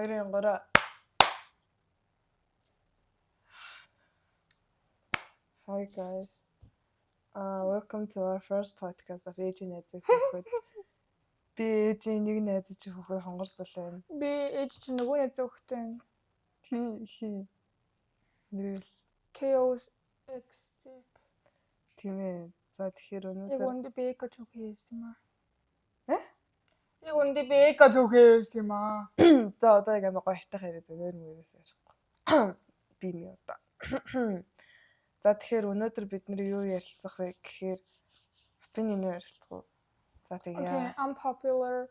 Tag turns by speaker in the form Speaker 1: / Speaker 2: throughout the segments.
Speaker 1: 2-3. Hi guys. Welcome to our first podcast of Age Найзын хүүхэд. Би ээжийн нэг найзын чи хүүхэд хонгорцол байна.
Speaker 2: Би ээж чи нөгөө найзын хүүхэд байна.
Speaker 1: Нэрэл
Speaker 2: KOX.
Speaker 1: тийм ээ. За тэгэхээр
Speaker 2: Яг үндэ би эко түүхээс юм аа. Яг үндэ би эко түүхээс юм аа.
Speaker 1: За одоо яг амар гоёртойх яриа зөвөр мөрөөс ярихгүй. Би нэг одоо. За тэгэхээр өнөөдөр бид нэр юу ярилцах вэ гэхээр opinion ярилцах уу? За тэгээ.
Speaker 2: Тийм unpopular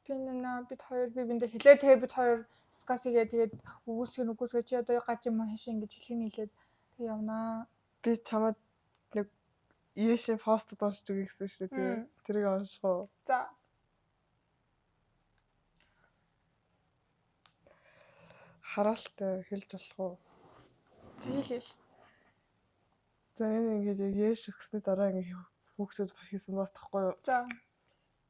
Speaker 2: opinion бид хоёр биндээ хэлээ. Тэгээ бид хоёр discuss хийгээ тэгээд үгүйсгээ чи одоо гаж юм хашаа ингэж хэлхийг хэлээд тэг явнаа.
Speaker 1: Би чамд нэг ийшээ пост дуусч өгье гэсэн шүү дээ. Тэрийг унших уу?
Speaker 2: За.
Speaker 1: Хараалтай хэлж болох уу?
Speaker 2: Хэлээл.
Speaker 1: За энэ ингээд яг яаш өгсөний дараа ингээд хүүхдүүд хийсэн бас тахгүй юу?
Speaker 2: За.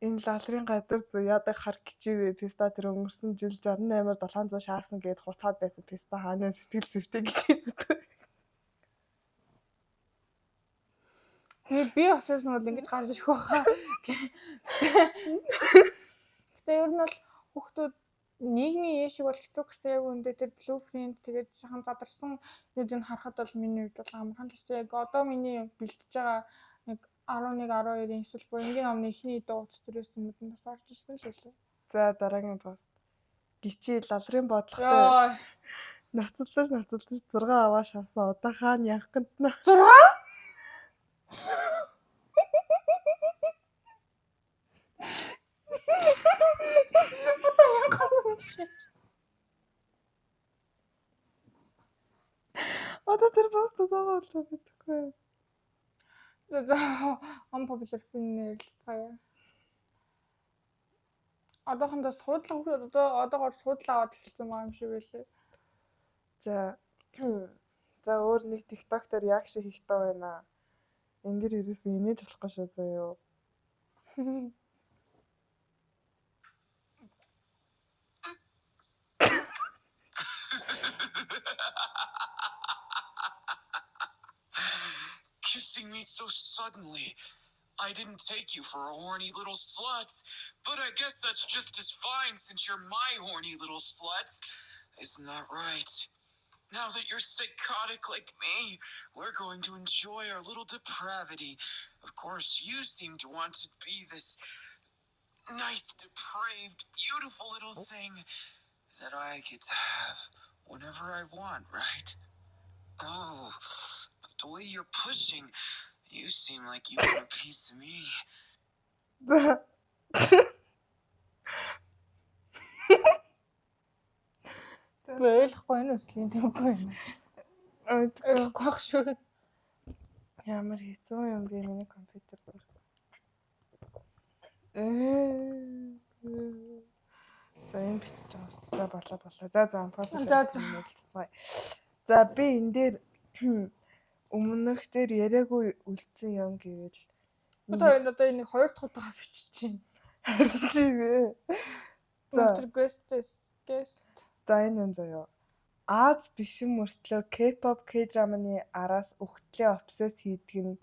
Speaker 1: Энэ лалрын газар зөө яадаг хар гिचивэ писта тэр өнгөрсөн жил 68-аар 700 шаасан гээд хуцаад байсан писта хаанаа сэтгэл зүйтэй гэж хэлдэг.
Speaker 2: Би осоос нь бол ингэж гарч ирэх байхаа. Гэтэ ер нь бол хүүхдүүд нийгмийн яшиг бол хэцүү гэсэн яг үндэ тэр blueprint тэгээд сайхан задарсан юудыг харахад бол миний хувьд бол амархан гэсэн. Яг одоо миний бэлтэж байгаа нэг 11 12-ийн эсвэл энгийн номны эхний дууц төрөөс юмуд нь бас орж ирсэн л хэлээ.
Speaker 1: За дараагийн пост. Гिची лалрын бодлоготой. Ноцолдож 6 аваа шаасан. Одоо хаана янханд нь
Speaker 2: 6? Одоо янханд нь.
Speaker 1: Одоо тэр пост байгаа болов битгэхгүй.
Speaker 2: За unpopular opinion ярилцгаая. Одоохондоо суудлаа хүүхэд одоогоор суудлаа аваад эхэлсэн байгаа юм шиг байлээ.
Speaker 1: За өөр нэг TikTok дээр реакшн хийх таа байна. Энд дэр ерөөсөө инээж болохгүй шүү заяа.
Speaker 3: Kissing me so suddenly. I didn't take you for a horny little slut, but I guess that's just as fine since you're my horny little slut. Isn't that right? Now that you're psychotic like me, we're going to enjoy our little depravity. Of course, you seem to want to be this nice, depraved, beautiful little thing that I get to have whenever I want, right? Oh, but the way you're pushing, you seem like you want a piece of me.
Speaker 2: Ойлгохгүй энэ үслийн тэмгүй юм. Ойлгохгүй шүү.
Speaker 1: Ямар хэцүү юм бэ миний компьютер бүр. За энэ бичиж байгаа шүү. За болоо. За би энэ дээр өмнөх дээр яриаггүй үлдсэн юм гэвэл
Speaker 2: Одоо энийг 2 дахь удаа бичиж байна.
Speaker 1: тийм ээ.
Speaker 2: За guest.
Speaker 1: За энэ заяа. Аз бишэн мөртлөө K-pop, K-drama-ны араас өгтлээ обсесс хийдэг нь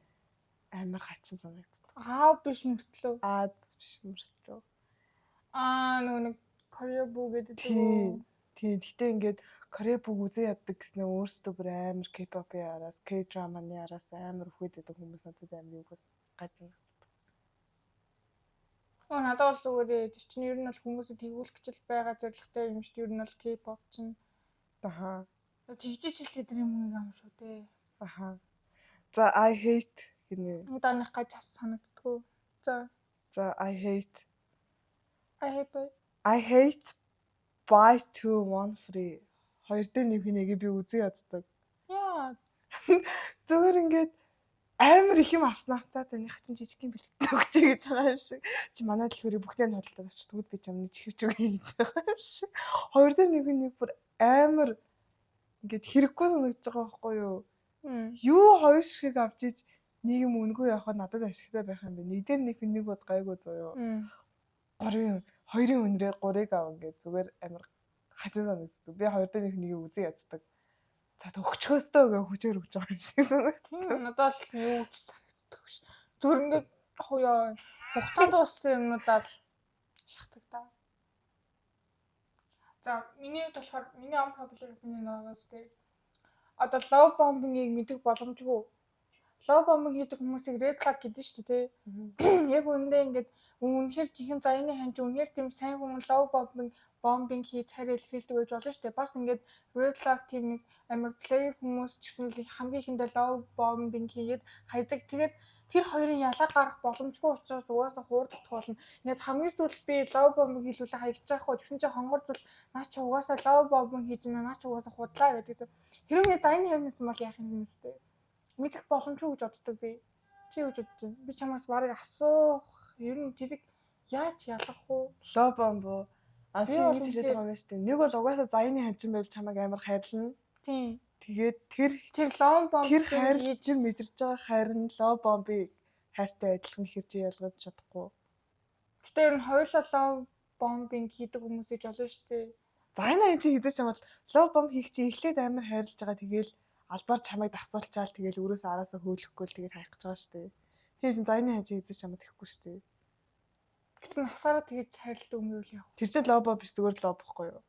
Speaker 1: амар хачин санагддаг.
Speaker 2: Биш мөртлөө.
Speaker 1: Аз биш мөртлөө.
Speaker 2: Нэг Korea boo гэдэг.
Speaker 1: Тийм. Гэтэ ингээд Korea boo үзээ яддаг гэснээр өөрсдөө бүр амар K-pop-ийн араас, K-drama-ны араас амар үхвэдэг хүмүүс надад амар юу гэсэн гайсан.
Speaker 2: Надад бол зүгээр чинь ер нь бол хүмүүсийг тэгүүлэх гэж байгаа зорилготой юм шүү дээ. Ер нь бол K-pop чинь.
Speaker 1: Аха.
Speaker 2: Тэгжээч л тэр юм юм шүү дээ.
Speaker 1: Аха. За I hate гинэ.
Speaker 2: Удаанах гэж санагддггүй.
Speaker 1: За I hate buy 2 1 free. Хоёр дээр нэг нэгийг би үзээ яддаг.
Speaker 2: Яа.
Speaker 1: Зүгээр ингээд амар их юм авснаа. За зөөнийх чинь жижиг юм бэлтэн өгчэй гэж байгаа юм шиг. Чи манай дэлгүүрийн бүхний тодлоод авч тэгвэл би чамны чихвч өгье гэж байгаа юм шиг. Хоёр дээр нэг бүр амар ингээд хэрэггүй санагдаж байгаа байхгүй юу? Юу хоёр шигийг авч иж нэг юм үнгүй явахад надад ашигтай байх юм бэ. Нэг дээр нэг бод гайгүй заяа. Хоёрын үнрээ 3-ыг аван гэж зүгээр амар хажуу санагддаг. Би хоёр дээр нэг үзэн яддаг. За төгчхөөстөө гэ хүчээр өгч байгаа юм шиг санагдав.
Speaker 2: Надад л юу гэж санагддаг ш. Зүгээр ингээд хуяа хугацаанд дууссан юмнуудаа л шахдаг та. За миний хувьд болохоор миний unpopular opinion байгаас тэг. Одоо love bombing-ийг мэдэх боломжгүй. Love bombing хийдэг хүмүүсийг red flag гэдэг шүү дээ. Яг үүндээ ингээд үнэхээр жинхэнэ заяаны хань чи үнэхээр тийм сайн хүн love bombing хийж хараа илэрхийлдэг байж болно шүү дээ. Бас ингээд red flag тийм нэг амар player хүмүүс ч гэсэн л хамгийн ихэндээ love bombing хийгээд хайдаг. Тэгээд тэр хоёрын ялаа гарах боломжгүй учраас угаасаа хуурдах болно. Ингээд хамгийн сүүлд би love bombing хийлүүлээ хаягдчих байхгүй. Тэгсэн чинь хонгор зүйл наа чи угаасаа love bombing хийж байна. Наа чи угаасаа худлаа гэдэг. Хэрвээ заяаны хань бол яах юм бэ? Мэдэх боломжгүй гэж боддог би. Чи юу гэж бодож байна? Би чамаас барыг асуух. Ер нь тэрийг яаж ялгах вэ?
Speaker 1: Лоо бомбо. Чи ингэ хэлээд байгаа юм шүү дээ. Нэг бол угаасаа заяаны ханчин байл чамайг амар хайрлна.
Speaker 2: Тийм.
Speaker 1: Тэгээд тэр
Speaker 2: лоо бомб
Speaker 1: тэр хайрлж мэдэрч байгаа хайрын лоо бомбыг хайртай адилхан хэрж ялгаж чадахгүй.
Speaker 2: Гэтэ ер нь хоёулаа лоо бомбинг хийдэг хүмүүс иж олно шүү дээ.
Speaker 1: Заяаны ханчин хийдэж юм бол лоо бомб хийх чи эхлээд амар хайрлж байгаа. Тэгээл албаар чамайг дасуулчаал тэгээл өрөөс араасаа хөөлөхгүй л тэгээд хайх гэж байгаа шүү дээ. Тийм чинь заяаны ханчин хийдэж чамд ихгүй шүү дээ.
Speaker 2: Гэтэ насаараа тэгэж хайрлдаг юм уу яа.
Speaker 1: Тэр чинь лоо бомб биш зүгээр лоо бохгүй юу?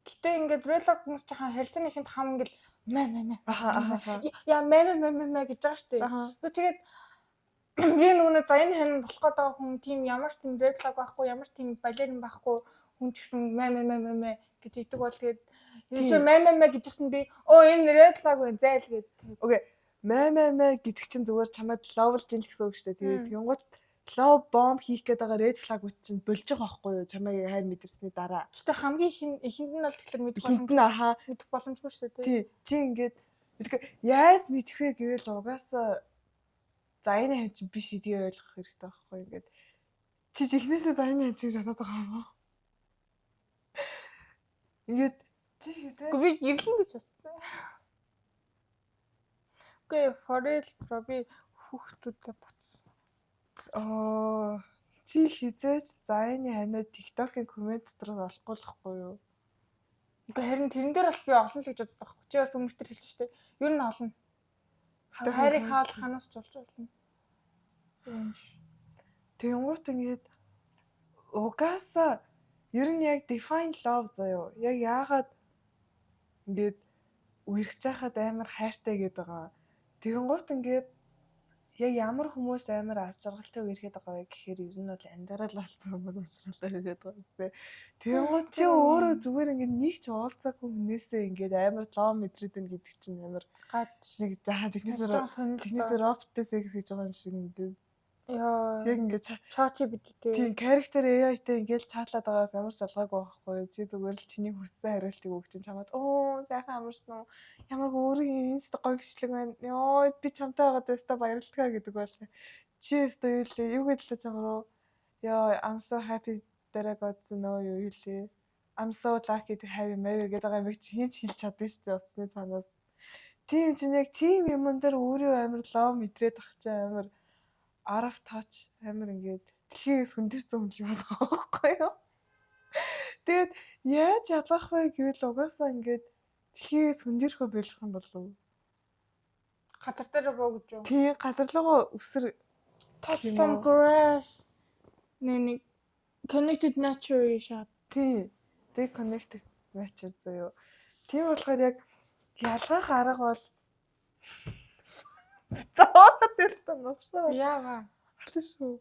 Speaker 2: Гэтэ ингээд релог хүмүүс жоохон харилцааны хинт хам ингээд мэ.
Speaker 1: Аха.
Speaker 2: Яа мэ гэж байгаа шүү дээ. Тэгээд би нүг заяаны хань болох гээд байгаа хүн тийм ямар ч тийм релог байхгүй, ямар ч тийм балерин байхгүй хүн ч гэсэн мэ гэж хэлдэг бол тэгээд ерөөсөө мэ гэж ихтэн би энэ релог вэ зайл гэдэг.
Speaker 1: Окей. Мэ гэдэг чинь зүгээр чамайг ловлж ин л гэсэн үг шүү дээ. Тэгээд тэнгуут лов бомб хийх гээд байгаа red flag үт чинь болж байгаа байхгүй юу? Чамайг хайр мэдэрсний дараа.
Speaker 2: Гэтэ хамгийн ихэнд нь бол тэгэхээр мэдэх боломжгүй шүү дээ.
Speaker 1: Тий. Чи ингээд яаж мэдэх вэ гэвэл угаасаа заяаны хань чинь биш гэдгийг ойлгох хэрэгтэй байхгүй ингээд. Чи жихнээсээ заяаны хань чинь шатаад байгаа юм уу? Ингээд чи хэзээ
Speaker 2: би гэрлэн гэж бодсон. Окей, forel проби хүүхдүүдээ батсан.
Speaker 1: Чи хизээч заяаны ханиад TikTok-ийн коммент дотор олохгүй л хгүй юу?
Speaker 2: Үгүй харин тэрэн дээр бол би олно л гэж боддог байхгүй. Чи бас өмнө төр хэлсэн шүү дээ. Ер нь олно. Хайрыг хаалах ханаас ч болж болно.
Speaker 1: Тэнгуут ингээд угаасаа ер нь яг define love заяо. Яг яагаад ингээд үерхэж байхад амар хайртай гэдэг байгаа. Тэнгуут ингээд яг ямар хүмүүс амар аз жаргалтай үерхэд байгаа вэ гэхээр ер нь бол амьдрал болсон хүмүүс аз жаргалтай үерхэд байгаа юм. Тэнгуут чи өөрөө зүгээр ингээд нэг ч уулзаагүй хүнээсээ ингээд амар лоо мэдрээд байна гэдэг чинь амар
Speaker 2: гад
Speaker 1: нэг технээс роботтэй секс гэж байгаа юм шиг ингээд
Speaker 2: яа
Speaker 1: яг ингээд
Speaker 2: чати бидтэй.
Speaker 1: Тийм character AI-тай ингээд чатлаад байгаас ямар шалгаагүй байхгүй. Чи зүгээр л чиний хүссэн хариултыг өгч чинь чамд сайхан амарсан уу? Ямар өөрийн инст гоё бичлэг байна. Йоо би чамтай байгаад өстой баярлалаа гэдэг бол чи өстой юу гэдэлээ чамруу. Йоо I'm so happy that I got to know you юулээ. I'm so lucky to have you marry гэдэг юм чи хийж хэлж чадна шүү дээ утасны цаанаас. Тийм чинь яг тийм юмн дээр өөрөө амар лоо мэдрээд ах чи амар Araf touch амар ингээд дэлхийгээс хүндэрсэн хүн юм байгаа байхгүй юу? Тэгээд яаж ялгах вэ гэвэл угаасаа ингээд дэлхийгээс хүндэрхөө болох юм болов уу?
Speaker 2: Газар дээр боо гэж юу?
Speaker 1: Тийм газарлогоо өсөр
Speaker 2: Touch some grass. Нэг connected nature shot.
Speaker 1: Тийм. Reconnected nature заяо. Тийм болохоор яг ялгах арга бол зовоод ирсэн новшоо.
Speaker 2: Яага.
Speaker 1: Аль шүү.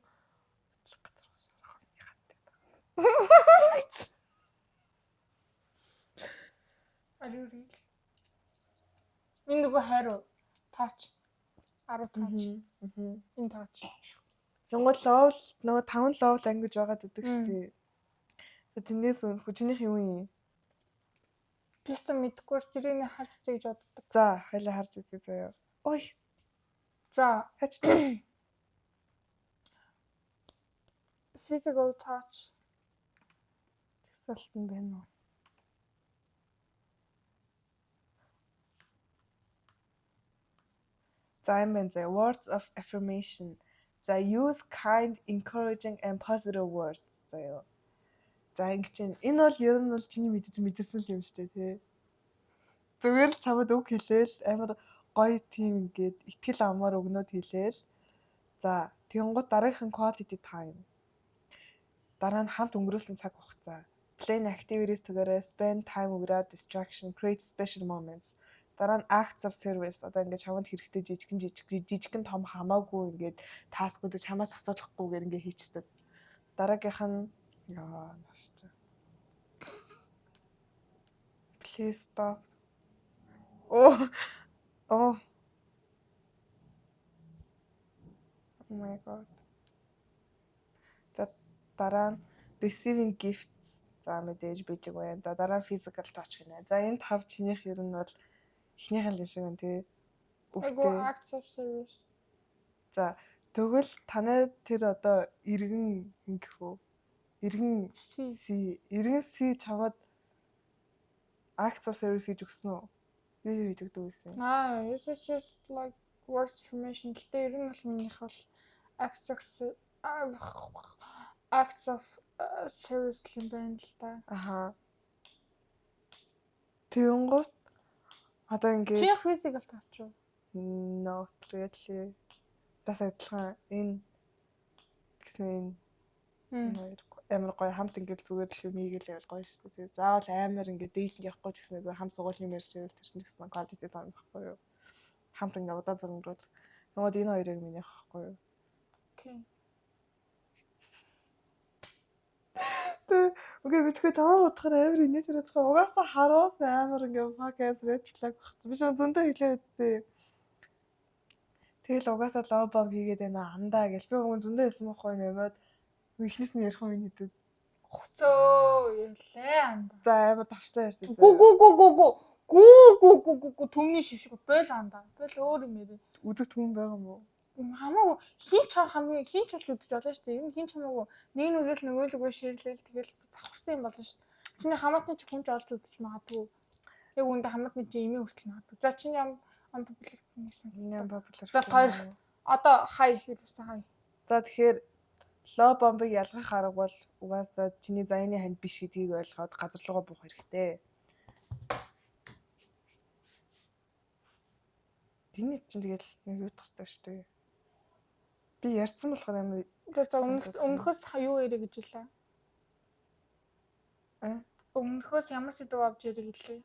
Speaker 1: Газар сарах юм хаттай.
Speaker 2: Ариури. Энэ нөгөө хайр touch 10 touch. Энэ touch.
Speaker 1: Тэнгуул лов нөгөө 5 лов language байгаа гэдэг шүү дээ. Тэрнээс үнэхээр чинийх юу юм?
Speaker 2: Писта мэдгүй тэрийг харж үзье гэж боддог.
Speaker 1: За, хоёлаа харж үзье заяа. Ой.
Speaker 2: За,
Speaker 1: Хач.
Speaker 2: physical touch.
Speaker 1: Тэгсэлтэн байна уу? За юм байна заяа. Words of affirmation. За use kind, encouraging and positive words заяа. За ингэ чинь энэ бол ер нь бол чиний мэдэрсэн л юм шүү дээ тий. Зүгээр л чамд үг хэлээл амар гоё тийм ингээд ихтгэл амаар өгнөд хэлээл. За тэгэнгუთ дараагийнх нь quality time. Дараа нь хамт өнгөрүүлсэн цаг хугацаа. Plan activities together, spend time without distraction, create special moments. Дараа нь acts of service. Одоо ингээд чамд хэрэгтэй жижигхэн том хамаагүй ингээд таскуудыг чамаас асуулахгүйгээр ингээд хийчихдэг. Дараагийнх нь яа навч. Please stop. Oh my god. За дараа нь receiving gifts. За мэдээж бидэг байна. За дараа нь physical touch гэнэ. За энэ тав чинийх ер нь бол эхнийх нь юм шиг байна тий.
Speaker 2: Айгу acts of service.
Speaker 1: За тэгвэл танай тэр одоо иргэн ингэх үү? Иргэн C чамд acts of service гэж өгсөн үү? Юу хийж өгдөг байсан?
Speaker 2: This is just like words information. Гэтэ ер нь бол минийх бол acts of service юм байна л да.
Speaker 1: Аха. Тэгэнгუთ одоо ингээд
Speaker 2: Чи physical touch уу?
Speaker 1: not really. Бас адилхан энэ гэсэн энэ амар гоё хамт ингээд зүгээр л юмийг л явал гоё шүү дээ. Заавал амар ингээд дэйтэнд явахгүй ч гэсэн хамт сургуулийн ярьж байвал тэр чинь гэсэн quality time байхгүй юу? Хамт ингээд удаа зөнгөрүүл. Нөгөө энэ хоёрыг минийх байхгүй юу?
Speaker 2: Okay.
Speaker 1: Окей, битгий таваа бодохоор амар инээж яриад байгаа. Угаасаа харуус амар ингээд podcast red flag багц. Би ч зөндөө хэлээ үсттэй. Тэгэл угаасаа low bomb хийгээд байна андаа гэл. Би өгөн зөндөө хэлсэн байхгүй нэмээд ихнээс нь ярих юм нэдэд.
Speaker 2: Хуцөө ялээ андаа.
Speaker 1: За амар тавчлаа ярьсан.
Speaker 2: Гү төмний шившиг бойл андаа. Бойл өөр юм ярив.
Speaker 1: Үдэх түн байгаа юм уу?
Speaker 2: Хамаагүй хин ч бол үдчих болно шүү дээ. Ер нь хин ч хамаагүй нэг нь үзэл нөгөөлөгөө ширлээл тэгэл завхсан юм болно шүү дээ. Чиний хамаатны чи хүн ч олж үдчих магадгүй. Яг үүндээ хамаатны чи имээ хүртэл магадгүй. За чиний unpopular opinion.
Speaker 1: Миний unpopular.
Speaker 2: За хоёр. Одоо хай юусэн хай.
Speaker 1: За тэгэхээр low bomb-ыг ялгах арга бол угаасаа чиний заяаны ханд биш гэдгийг ойлгоод газар руугаа буух хэрэгтэй. Тэний чинь тэгэл юу тахтай шүү дээ. Би ярьсан болохоор амар
Speaker 2: за өмнөхөөс юу ярэ гэж хэлээ. Өмнөхөөс ямар сэдв авч ярэ гэлээ.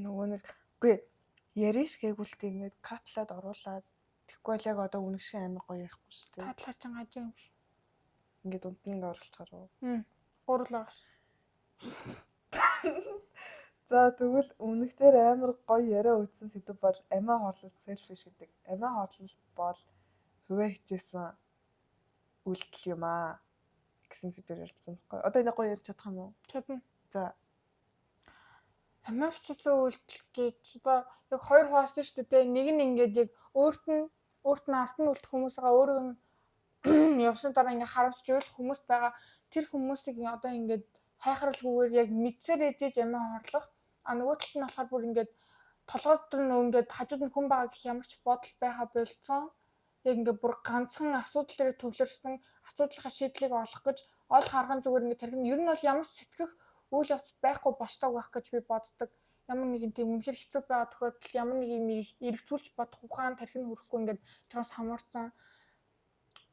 Speaker 1: Нөгөө нэг үгүй яриш гээгүүлтээ ингээд катлаад оруулаад тэггүй л яг одоо үнэг шиг амар гоё ярихгүй шүү дээ.
Speaker 2: Татлаар ч гаж юм шүү.
Speaker 1: Ингээд унтны ингээд оруулчихаар уу.
Speaker 2: Гурлаагаш.
Speaker 1: За тэгвэл өмнөхдөр амар гоё яриа үтсэн сэдв бол амиа хорлол selfish гэдэг. Амиа хорлол бол хувиа хичээсэн үйлдэл юм аа гэсэн сэдвээр ярилцсан байхгүй. Одоо энэ гоё ярьж чадах юм уу?
Speaker 2: Чадна.
Speaker 1: За
Speaker 2: амиа хичээсэн үйлдэл гэж одоо яг хоёр хуваасан шүү дээ. Нэг нь ингээд яг өөрт нь арт нь үлдэх хүмүүсээ өөрөө явсан дараа ингээд харамсч уйлах хүмүүс байгаа. Тэр хүмүүсийг одоо ингээд хайхралгүйгээр яг мэдсээр ээжэж амиа хорлох. Нөгөө талд нь болохоор бүр ингээд толгойд нь ингээд хажууд нь хүн байгаа гэх ямар ч бодол байха болцсон. Яг ингээд бүр ганцхан асуудал дээр төвлөрсөн асуудлынхаа шийдлийг олох гэж ол харган зүгээр ингээд тархин ер нь бол ямар сэтгэх үйл явц байхгүй боштойг байх гэж би боддог. Ямар нэгэн тийм үнэхэр хэцүү байгаа тохиолдолд ямар нэг юм эргэцүүлж бодох ухаан тархин хүрэхгүй ингээд чамс хамуурсан.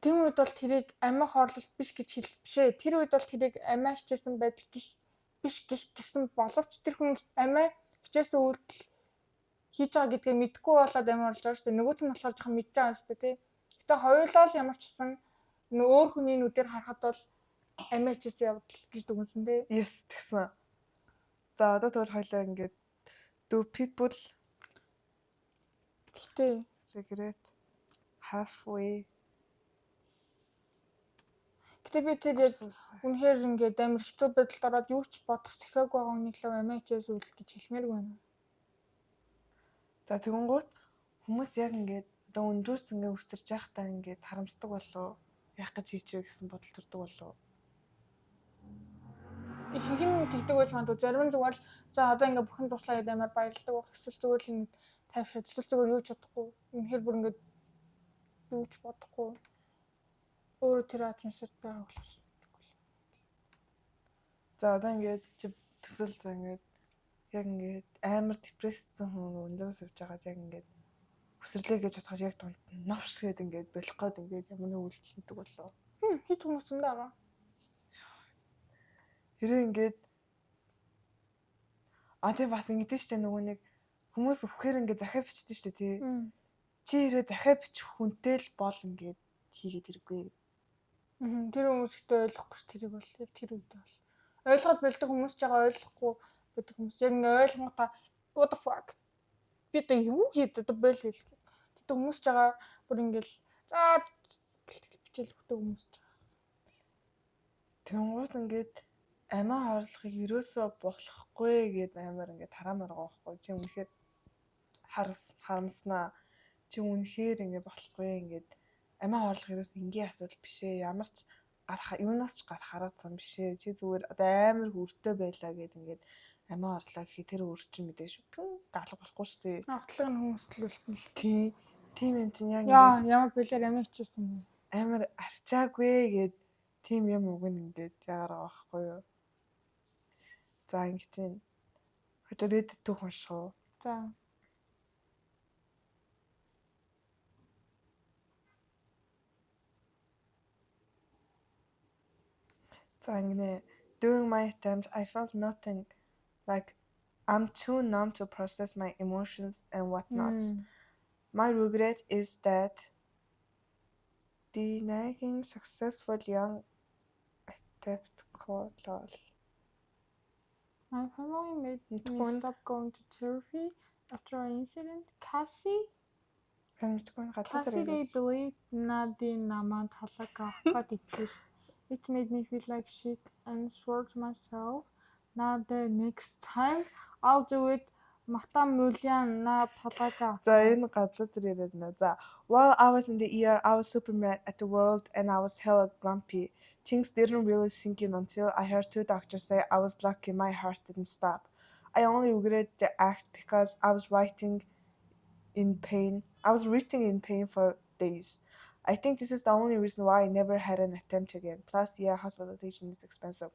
Speaker 2: Тийм үед бол тэрийг амиа хорлол биш гэж хэл бишээ. Тэр үед бол тэрийг амиа хичээсэн байдал биш гэсэн боловч тэр хүн амиа хичээсэн үйлдэл хийж байгаа гэдгээ мэдэхгүй болоод амиа орлож байгаа шүү дээ. Нөгөөт нь болохоор жоохон мэдж байгаа шүү дээ, тий. Гэтэ хоёулаа л ямар ч гэсэн өөр хүний нүдээр харахад бол амиа хичээсэн явдал гэж дүгнсэн, тий.
Speaker 1: Yes тэгсэн. За одоо тэгвэл хоёлаа ингээд do people
Speaker 2: гэтээ
Speaker 1: regret halfway.
Speaker 2: Гэтэ би тэр яг үнэхээр ингээд амар хэцүү байдалд ороод юу ч бодох сэхэг байгаа хүнийг л амиа хичээсэн үйлдэл гэж хэлмээргүй байна.
Speaker 1: За тэгэнгუთ хүмүүс яг ингээд одоо өндрөөс ингээд өсөрж байхдаа ингээд харамсдаг болов яах гэж хийчихвэ гэсэн бодол төрдөг болов.
Speaker 2: Их хин тэгдэг байж магадгүй. Зарим нь зүгээр л за одоо ингээд бүхэн туслаа гэдэг амар баярлдаг байх. Эсвэл зүгээр л ингээд тайвшраад эсвэл зүгээр юу ч бодохгүй. Үнэхээр бүр ингээд юу ч бодохгүй. Өөрөө тэр атмосферт байгаа болохоор.
Speaker 1: За одоо ингээд чи төсөл за ингээд яг ингээд амар депресссэн хүн өндөөс явж байгаад яг ингээд хүсрлээ гэж бодоход яг дунд новшгээд ингээд болох гээд ингээд ямар нэг үйлдэл хийдэг болоо.
Speaker 2: Хит хүмүүс үндэ аа.
Speaker 1: Тэрээ ингээд тэг бас ингэдэж штэ нөгөө нэг хүмүүс өвхээр ингээд захиа бичдэг штэ тий. Чи хэрэг захиа бичих хүнтэй л бол ингээд хийгээд хэрэггүй.
Speaker 2: Тэр хүмүүс ихтэй ойлгохгүй ш тэрийг бол яг тэр үед бол. Ойлгоод бэлдэг хүмүүс ч байгаа ойлгохгүй байдаг хүмүүс яг ингэ ойлгонгота what the fuck. Би тэ юу хийдэг одоо бойл хэл. Тэгтээ хүмүүс ч байгаа бүр ингээл за бичээл өгдөг хүмүүс ч байгаа.
Speaker 1: Тэнгууд ингээд амиа хорлохыг ерөөсөө болохгүй гэд амар ингээд тараамаар байгаа байхгүй. Чи үнэхээр харамснаа. Чи үнэхээр ингээд болохгүй ингээд амиа хорлох ерөөсөө энгийн асуудал биш ээ. Ямар ч юунаас ч гарах арга зам биш ээ. Чи зүгээр одоо амар хүртэй байлаа гэд ингээд амиа хорлоо гэхэд тэр өөр чинь мэдээж галах болохгүй шүү дээ.
Speaker 2: Ахтлаг нь хүмүүст л үлдэн л.
Speaker 1: Тийм юм чинь яг
Speaker 2: Яа, ямар бэлэр амиа хичээсэн юм.
Speaker 1: амар арчаагүй гэд тийм юм уг нь ингээд яагаар байгаа байхгүй юу. За ингэж юм. Хөтөр Reddit түүх унших уу?
Speaker 2: За.
Speaker 1: За ингэ. During my attempt, I felt nothing. Like I'm too numb to process my emotions and whatnots. My regret is that denying successful young attempt called lol.
Speaker 2: My family made me stop going to therapy after an incident. Cassie, they believed Nadi Naman Talaka depressed. It made me feel like shit and swore to myself, now the next time I'll do it. Mata Mulian na Talaka.
Speaker 1: While I was in the ER, I was super mad at the world and I was hella grumpy. Things didn't really sink in until I heard two doctors say I was lucky my heart didn't stop. I only regret the act because I was writing in pain. I was writhing in pain for days. I think this is the only reason why I never had an attempt again. Plus, yeah, hospitalization is expensive.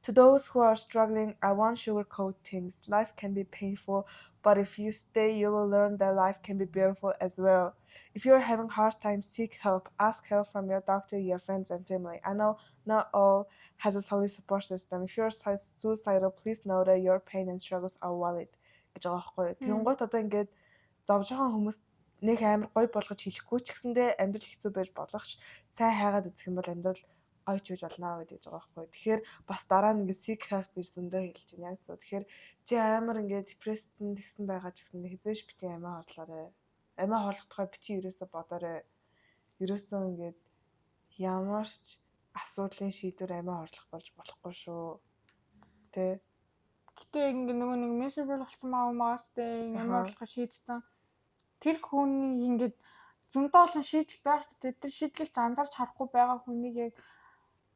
Speaker 1: To those who are struggling, I won't sugarcoat things. Life can be painful, but if you stay, you will learn that life can be beautiful as well. If you're having a hard time, seek help. Ask help from your doctor, your friends, and family. I know not all has a solid support system. If you're suicidal, please know that your pain and struggles are valid. Гэж байгаа байхгүй. Тэнгуут одоо ингээд зовж байгаа хүмүүс нэг амар гой болгож хэлэхгүй ч гэсэндээ амьдрал хэцүү байж болох ч сайн хайгаад үзэх юм бол амьдрал гойч үж болно гэж байгаа байхгүй. Тэгэхээр бас дараа нь ингээд seek help гэж зөндөө хэлж байна яг зөв. Тэгэхээр чи амар ингээд депресссэн тэгсэн байгаа ч гэсэн хизээш бити амиа хорлоорой. Амиа хорлохдохоо бити ерөөсө бодоорой. Ерөөсөө ингээд ямар ч асуудлын шийдвэр амиа хорлох болж болохгүй шүү. Тэ.
Speaker 2: Гэтэ ингээд нөгөө нэг miserable болсон маамаас тэ амиа хорлохоо шийдсэн. Тэр хүний ингээд зөндөө олон шийдэл байх шүү дээ. Тэр шийдлийг анзаарч харахгүй байгаа хүнийг яг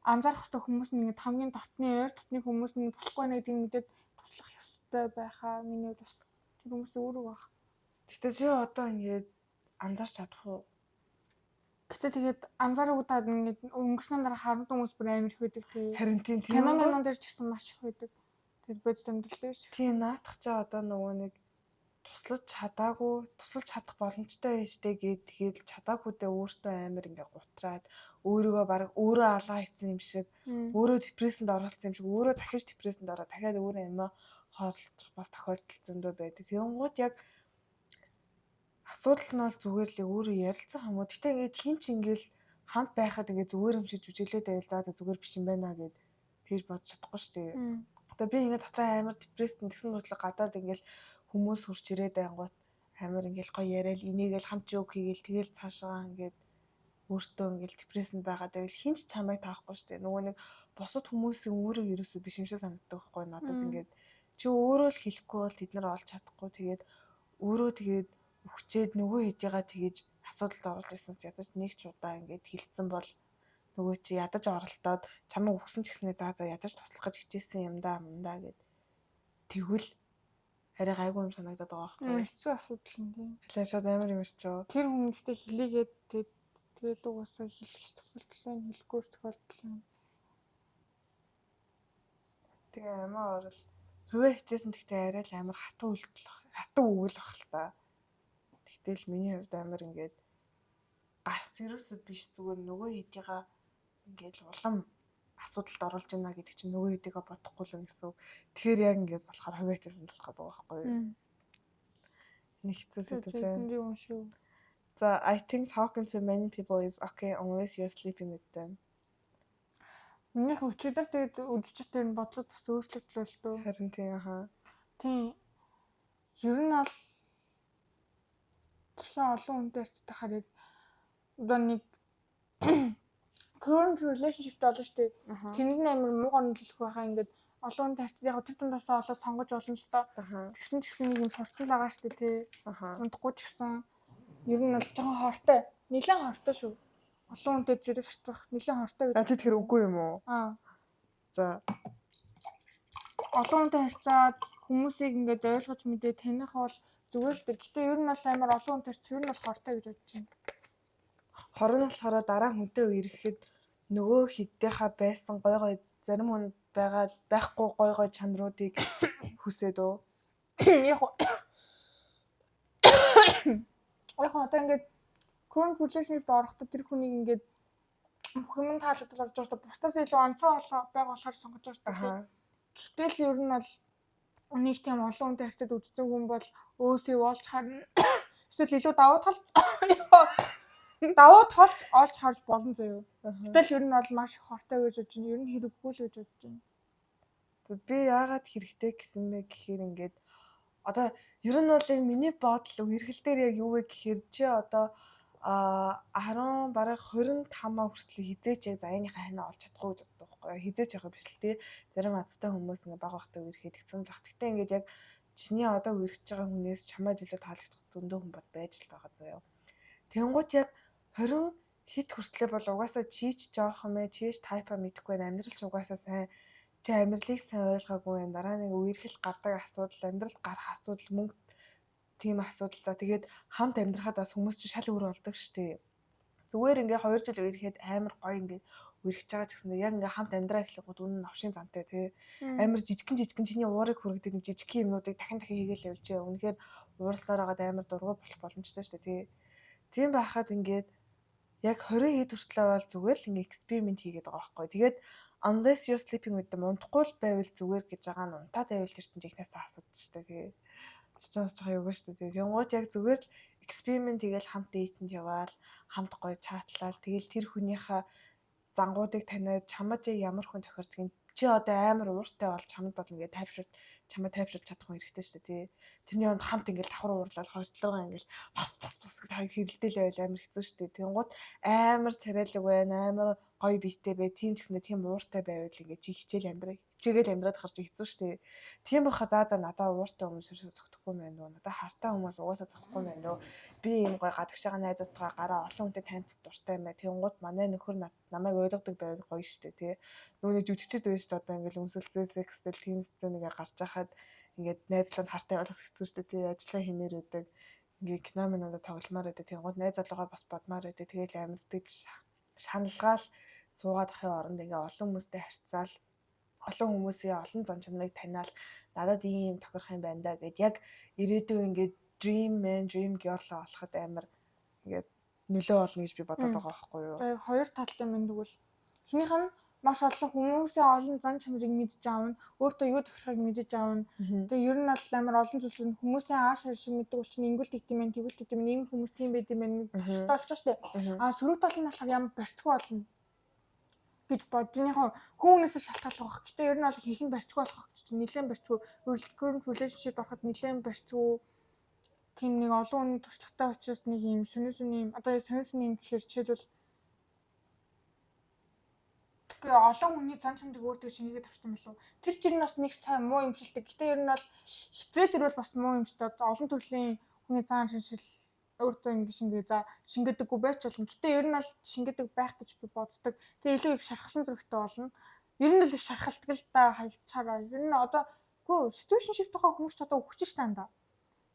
Speaker 2: анзаарах хэрэгтэй хүмүүс нь ингээд хамгийн дотны хүмүүс нь болохгүй нэг юм мэдээд туслах ёстой байхаа миний хувьд бас тэр хүмүүс өөрөө баг.
Speaker 1: Гэтэ чи одоо ингээд анзаарч чадах уу?
Speaker 2: Гэтэ тэгээд анзаараагүй таад ингээд өнгөрснөө дараа харан хүмүүс бүр амар их байдаг тий.
Speaker 1: Харин тийм
Speaker 2: кино дээр ч гэсэн маш их байдаг. Тэр бодит амьдрал дээр ч.
Speaker 1: Тийм наадах чи одоо нөгөө нэг туслаж чадах боломжтой байжтэй гээд тэгээд чадаагүйдээ өөртөө амар ингээ гутраад өөрийгөө баг өөрөө алгаа хийсэн юм шиг өөрөө депрессэнд оролцсон юм шиг өөрөө дахиж депрессэнд ороод дахиад өөрөө амиа хооллох бас тохиолдол зөндөө байдаг. Тэнгууд яг асуудал нь бол зүгээр л өөрөө ярилцах юм уу. Гэтэ ингээд хин ч ингээл хамт байхад ингээ зүгээр юм шиг жүжиглээд байвал за зүгээр биш юм байна гэд тэгж бодож чадахгүй шүү дээ. Одоо би ингээ дотроо амар депрессэнд тэгсэн мөртлөө гадаад ингээл хүмүүс хурж ирээд байнгут амар ингээл гоё яриад энийгээл хамт жоок хийгээл тэгэл цаашаа ингээд өөртөө ингээл депрессэнд байгаад байвал хинч чамайг таахгүй шүү дээ. Нөгөө нэг бусад хүмүүсийн өөрөө ерөөсөө биш юм шиг санагддаг байхгүй надад ингээд чи өөрөө л хэлэхгүй бол тэд нар олж чадахгүй тэгээд өөрөө тэгээд өвчээд нөгөө хэдийгаа тэгэж асуудалд оруулж ирсэнс ядаж нэг ч удаа ингээд хилцсэн бол нөгөө чи ядаж оролдоод чамайг өгсөн ч гэснээр за ядаж туслах гэж хичээсэн юм да гэд тэгвэл арай гайгүй юм санагдаад байгаа байхгүй.
Speaker 2: Хэцүү асуудал юм тийм.
Speaker 1: Хэлээ шууд амар юм ирчээ.
Speaker 2: Тэр хүмүүстээ хэлийгээд тэгээд угаасаа хэлэх тохиолдол нь хэлэхгүй тохиолдол юм.
Speaker 1: Тэгээ амиа орол хувиа хичээсэн гэхдээ арай л амар хатуу өгөл бах л та. Тэгтэл миний хувьд амар ингээд гарц ерөөсөө биш зүгээр нөгөө хэдийгээ ингээд улам асуудалд оруулж байна гэдэг чинь нөгөө хэдийгээ бодохгүй л гэсэн. Тэгэхээр яг ингээд болохоор хувиа хичээсэн болох гэдэг байхгүй юу? Нэг хэцүү сэдв байна.
Speaker 2: юм шүү.
Speaker 1: За I think talking to many people is okay unless you're sleeping with them.
Speaker 2: Миний өчигдөр тэгээд үдчихдээ энэ бодлого бас өөрчлөгдлөө л дөө.
Speaker 1: Харин тийм хаа.
Speaker 2: Тийм. Ер нь бол тэрхэн олон хүнтэй харьцдаг хараад одоо нэг current relationship болно шүү дээ. Тэнд нь амар муу гондлох байхаа ингээд олон хүнтэй харьцдаг. Яг тэр дундасаа олоо сонгож болно л доо. Тэгсэн ч гэсэн нэг юм сурцуул байгаа шүү дээ тий. Унтахгүй ч гэсэн ер нь бол жоохон хортой. Нилээн хортой шүү. Олон хүнтэй зэрэг харьцах нилээн хортой гэж.
Speaker 1: Чи тэр үгүй юм уу? За.
Speaker 2: Олон хүнтэй харьцаад хүмүүсийг ингээд ойлгож мэдээ таних бол зүгээр л дээ. Гэтэ ер нь бол амар олон хүнтэй харьцах ер нь бол хортой гэж бодож байна.
Speaker 1: Хор нь болохоор дараа хүнтэй ирэхэд нөгөө хэддийнхаа байсан гой зарим хүн байхгүй гой чанаруудыг хүсээд үү?
Speaker 2: Яг одоо ингээд current relationship-д орохдоо тэр хүнийг ингээд бүх юм таалагдал орж байгаа. Бусдаас илүү онцгой байгаа болохоор сонгож байгаа шүү дээ. Гэтэл ер нь бол нэг тийм олон хүнтэй харьцаад үзсэн хүн бол өөсөө олж харна. Эсвэл илүү давуу толч олж харж болно заяа. Гэтэл ер нь бол маш их хортой гэж бодож байна. Ер нь хэрэггүй л гэж бодож байна.
Speaker 1: Би яагаад хэрэгтэй гэсэн бэ гэхээр ингээд одоо ер нь бол миний бодол үргэлж дээр яг юу вэ гэхээр чи одоо 10 бараг 25 хүртэл хизээч яг заяаныхаа ханаа олж чадахгүй гэж боддог байхгүй юу? Хизээч яхаа биш л тий. Зарим азтай хүмүүс ингээ бага бахтай үерхэд тэгсэн л баг. Гэтэ ингээд яг чиний одоо үргэлж байгаа хүнээс чамайг илүү таалагдах зөндөө хүн бод байж л байгаа заяа. Тэнгуут яг 20 хит хүртлээр бол угаасаа чийч жоох юм чийч тайпа мэдэхгүй байна. Амьдралч угаасаа сайн чи амьдралыг сайн ойлгоогүй байна. Дараа нэг үерхэл гардаг асуудал, амьдралд гарах асуудал, мөнгө тийм асуудал. За тэгээд хамт амьдрахад бас хүмүүс чинь шал өөр болдог штеп. Зүгээр ингээ 2 жил үерхэд амар гоё ингээ үерхэж байгаа ч гэсэн яг ингээ хамт амьдраа эхлэхэд үнэн навшийн зантай тий. Амар жижигэн чиний уурыг хүргэдэг жижигхэн юмнуудыг дахин хийгээл явж байгаа. Үнэхээр ууралсаар байгаад амар дургуй болох боломжтой штеп тий. Тийм байхад ингээд яг 20 хэд хүртлээ бол зүгээр л ингээ эксперимент хийгээд байгаа байхгүй. Тэгээд unless you're sleeping with them унтахгүй л байвал зүгээр гэж байгаа нь унтаад байвал тэр чинь жигнэсээ асуудаг штэ тий. Чичээс жоо юу штэ тий. Тэнгууд яг зүгээр л эксперимент хийгээл хамт дэйтэнд яваал хамт гоё чатлал тэгэл тэр хүнийхээ зангуудыг таниад чамд ямар хүн тохирдгийг чи одоо амар ууртай бол чамд бол ингээ чамд тайвшруулж чадах хүн хэрэгтэй штэ тий. Тэрний онд хамт ингээл давхар уурлал хойшлогоо ингээл бас гэж хэрэлдээл байвал амар хэцүү штэ. Тэнгууд амар царайлаг байна, амар гоё биетэй бай. Тийм ч гэсэндээ тийм ууртай байвал ингээ чи хичээл амьдраад гарч хэцүү штэ. Тийм баха за надаа ууртай хүмүүс зогтохгүй байна уу? Надаа хартай хүмүүс угаасаа зогтохгүй байна уу? Би ийм гоё гадагшаага найзуудтайгаа гараа олон хүнтэй танилцах дуртай юм байна. Тэнгууд манай нөхөр намайг ойлгодог байвал гоё штэ тий. Нөгөө жүжигчд байж штэ одоо ингээл өмсөлцөө секстэл тийм сценэгээ гарч хахад ингээд найзлаад хартай болох хэцүү штэ тий. Ажлаа хийнээр өдөг ингээ кино минь тогломоор өдөг. Тэнгууд найз залуугаа бас бодмоор өдөг. Тэгээл амар сэтгэл шаналгаал суугаад ахын оронд ингээ олон хүмүүстэй харьцаал олон хүмүүсийн олон зан чанарыг таниал надад ийм тохирох юм байна да гэд яг ирээдүйн ингээд dream girl болоход амар ингээд нөлөө олно гэж би бодоод байгаа байхгүй юу.
Speaker 2: За хоёр талтай юм дэгвэл эхнийх нь маш олон хүмүүсийн олон зан чанарыг мэдж аавна, өөртөө юу тохирохыг мэдж аавна. Тэгээ ер нь бол амар олон зүйлс хүмүүсийн ааш хар шиг мэддэг болчихно. Ингүүл тэгт юм байна, тэгвэл тэгт юм. Ийм хүмүүс тийм байд юм байна. Тустай болчих штеп. Сөрөг тал нь болохоор ямар барьцгүй болно гэж бодныхоо хүмүүнээс шалтгааллах байх. Гэтэ ер нь бол хийх нь барьцгүй болох гэж чинь нэлээд барьцгүй current relationship ороход нэлээд барьцгүй тийм нэг олон хүн туршлагатай учраас нэг юм сонин одоо сонин гэхээр жишээлбэл олон хүний зан чанарыг өөртөө шингээгээд авчих юм болов. Тэр чинь бас нэг сайн муу юм шилдэг. Гэтэ ер нь бол хитрээд ирвэл бас муу юм шүү дээ. Олон төрлийн хүний зан чанар өөртөө ингэ шингээдэггүй байж болно. Гэтэ ер нь бол шингээдэг байх гэж би боддог. Тэгээ илүү их шархсан зөрөгтэй болно. Ер нь л шархалдаг л да хайцаараа. Ер нь одоо гоо situationship тухай хүмүүс ч одоо өгч штанда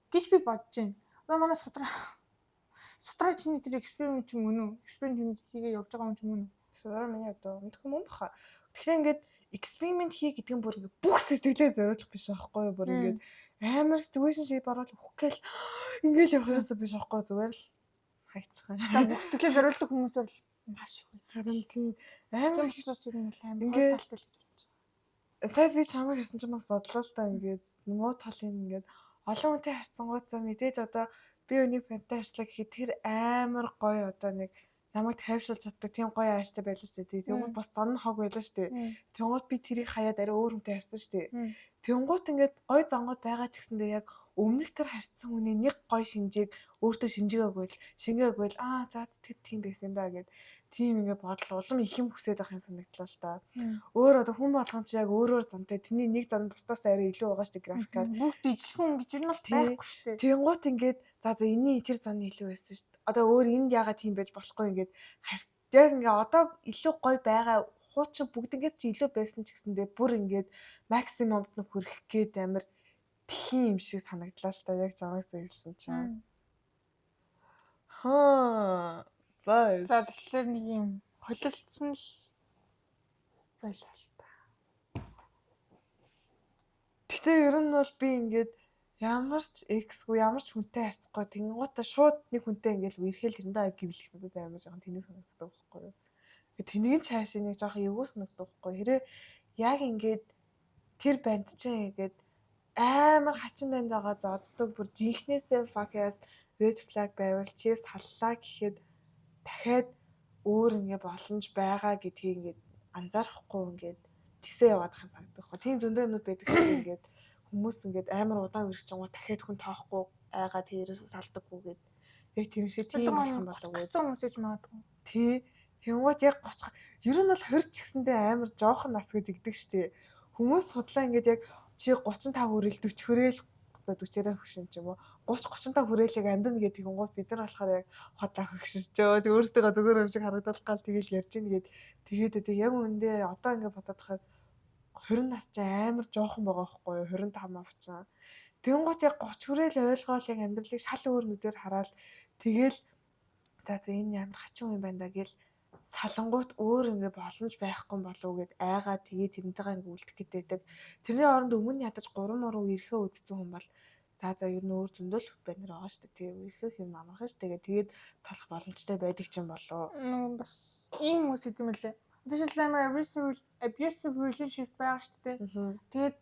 Speaker 2: гэж би бодож байна. Одоо манай судраа чиний тэр эксперимент юм үнэ үү? Эксперимент хийгээ явж байгаа юм ч юм уу?
Speaker 1: Судраа миний одоо мэдхгүй юм баха. Тэгэхээр ингээд experiment хий гэдэг нь бүр ингээд бүх сэтгэлээ зориулах биш байхгүй юу? Бүр ингээд амар situationship ороод үхгээл ингээд явах хэрэгсээ биш байхгүй юу? Зүгээр л хайцгаа.
Speaker 2: Бүх сэтгэлээ зориулдаг хүмүүс бол маш их байна.
Speaker 1: Харин тийм амар
Speaker 2: Тийм учраас ер нь бол амар
Speaker 1: Ингээд-
Speaker 2: гол талтай л гэж бодож
Speaker 1: сая би чамайг харсан ч бас бодлоо л да ингээд муу талын ингээд олон хүнтэй харьцангуйцаа мэдээж одоо би өнийг фэнтэй харьцлаа гэхэд тэр амар гоё одоо нэг намайг тайвшруулж чаддаг тийм гоё ааштай байлаа шүү дээ. Тэнгууд бас зон хог байлаа шүү дээ.
Speaker 2: байна.
Speaker 1: Тэнгууд би тэрийг хаяад арай өөр хүнтэй харьцсан шүү дээ.
Speaker 2: Мм.
Speaker 1: Тэнгууд ингээд гоё зангууд байгаа ч гэсэндээ яг өмнөх тэр харьцсан хүний нэг гоё шинжээг өөртөө шингээгүй л за тэр тийм байсан юм да гэд тийм ингээд бодол улам их юм хүсээд байх юм санагдлаа л та. Өөр одоо хүн болгон чи яг өөрөөр зантай тэний нэг зан бусдаас арай илүү байгаа шүү дээ графикаар.
Speaker 2: Бүгд ижлэхэн гэж ер нь бол
Speaker 1: Тий.
Speaker 2: байхгүй шүү дээ.
Speaker 1: Тэнгуут ингээд за энэний тэр зан илүү байсан шүү дээ. Одоо өөр энд ягаад тийм байж болохгүй ингээд яг ингээ одоо илүү гоё байгаа хуучин бүгднгээс чи илүү байсан ч гэсэндээ бүр ингээд максимумд нь хүрэх гээд амар тхийн юм шиг санагдлаа л та яг чамаас хэлсэн чинь. За
Speaker 2: Тэгэхээр нэг юм холилдсон л байлаа л та.
Speaker 1: Гэтэ ер нь бол би ингээд ямар ч эксгүй ямар ч хүнтэй харьцахгүй тэнгуутаа шууд нэг хүнтэй ингээд үерхэл тэрэндээ гэрлэх надад амар жоохон тэнийг санагддаг байхгүй юу. Тэнийг цаашаа нэг жоохон эвгүй санагддаг байхгүй. Хэрэг яг ингээд тэр банд чинь ингээд амар хачин банд байгаа зоддог бүр жинхнээсээ fuck ass red flag байвал чи саллаа гэхэд дахиад өөр ингээ боломж байгаа гэдгийг ингээд анзаарахгүй ингээд тэгсээ яваад хань санагддаг байхгүй. Тийм зөндөө юмнууд байдаг шүү ингээд хүмүүс ингээд амар удаан үргэж чангуу дахиад хүн тоохгүй айгаа тэрээс салдаггүй гэд яг тэр шиг тийм болох юм болов уу.
Speaker 2: Хэцүү хүмүүс иж магадгүй.
Speaker 1: Тий. Тэнгууд яг 30 ер нь бол 20 ч гэсэндээ амар жоохон нас гэдэг штеп. Хүмүүс судлаа ингээд яг чи 35 хүрээл 40 хүрээл за 40-аараа хөшин ч юм уу 30 35 хүрээлийг амдна гэдэг тэнгууд бид нар болохоор яг хотлаа хөшсөж өөрсдөө зүгээр юм шиг харагдах гал тэгэл ярьж ийн гээд тэгээд яг үүндээ одоо ингээд бодоод хахад 20 нас ч амар жоохон байгаа байхгүй юу 25 авчаа. Тэнгууд яг 30 хүрээл ойлгоол яг амьдралыг шал өөр нүдээр хараад тэгэл за энэ ямар хачин юм байна да гэл салангуут өөр ингээ боломж байхгүй болов гэд айгаа тэгээ тэрнтэйгээ ингээ үлдэх гэдэг. Тэрний оронд өмнө ядаж 3 мөрөө ирэхээ үдцсэн хүн бол за ер нь өөр зөндөл банер байгаа шүү дээ. Тэгээ ирэхэх юм амархан шүү дээ. Тэгээд салах боломжтой байдаг ч юм болоо.
Speaker 2: Бас ийм хүмүүс идэм үлээ. Жишээлбэл амар abusive relationship байгаа шүү дээ. Тэгээд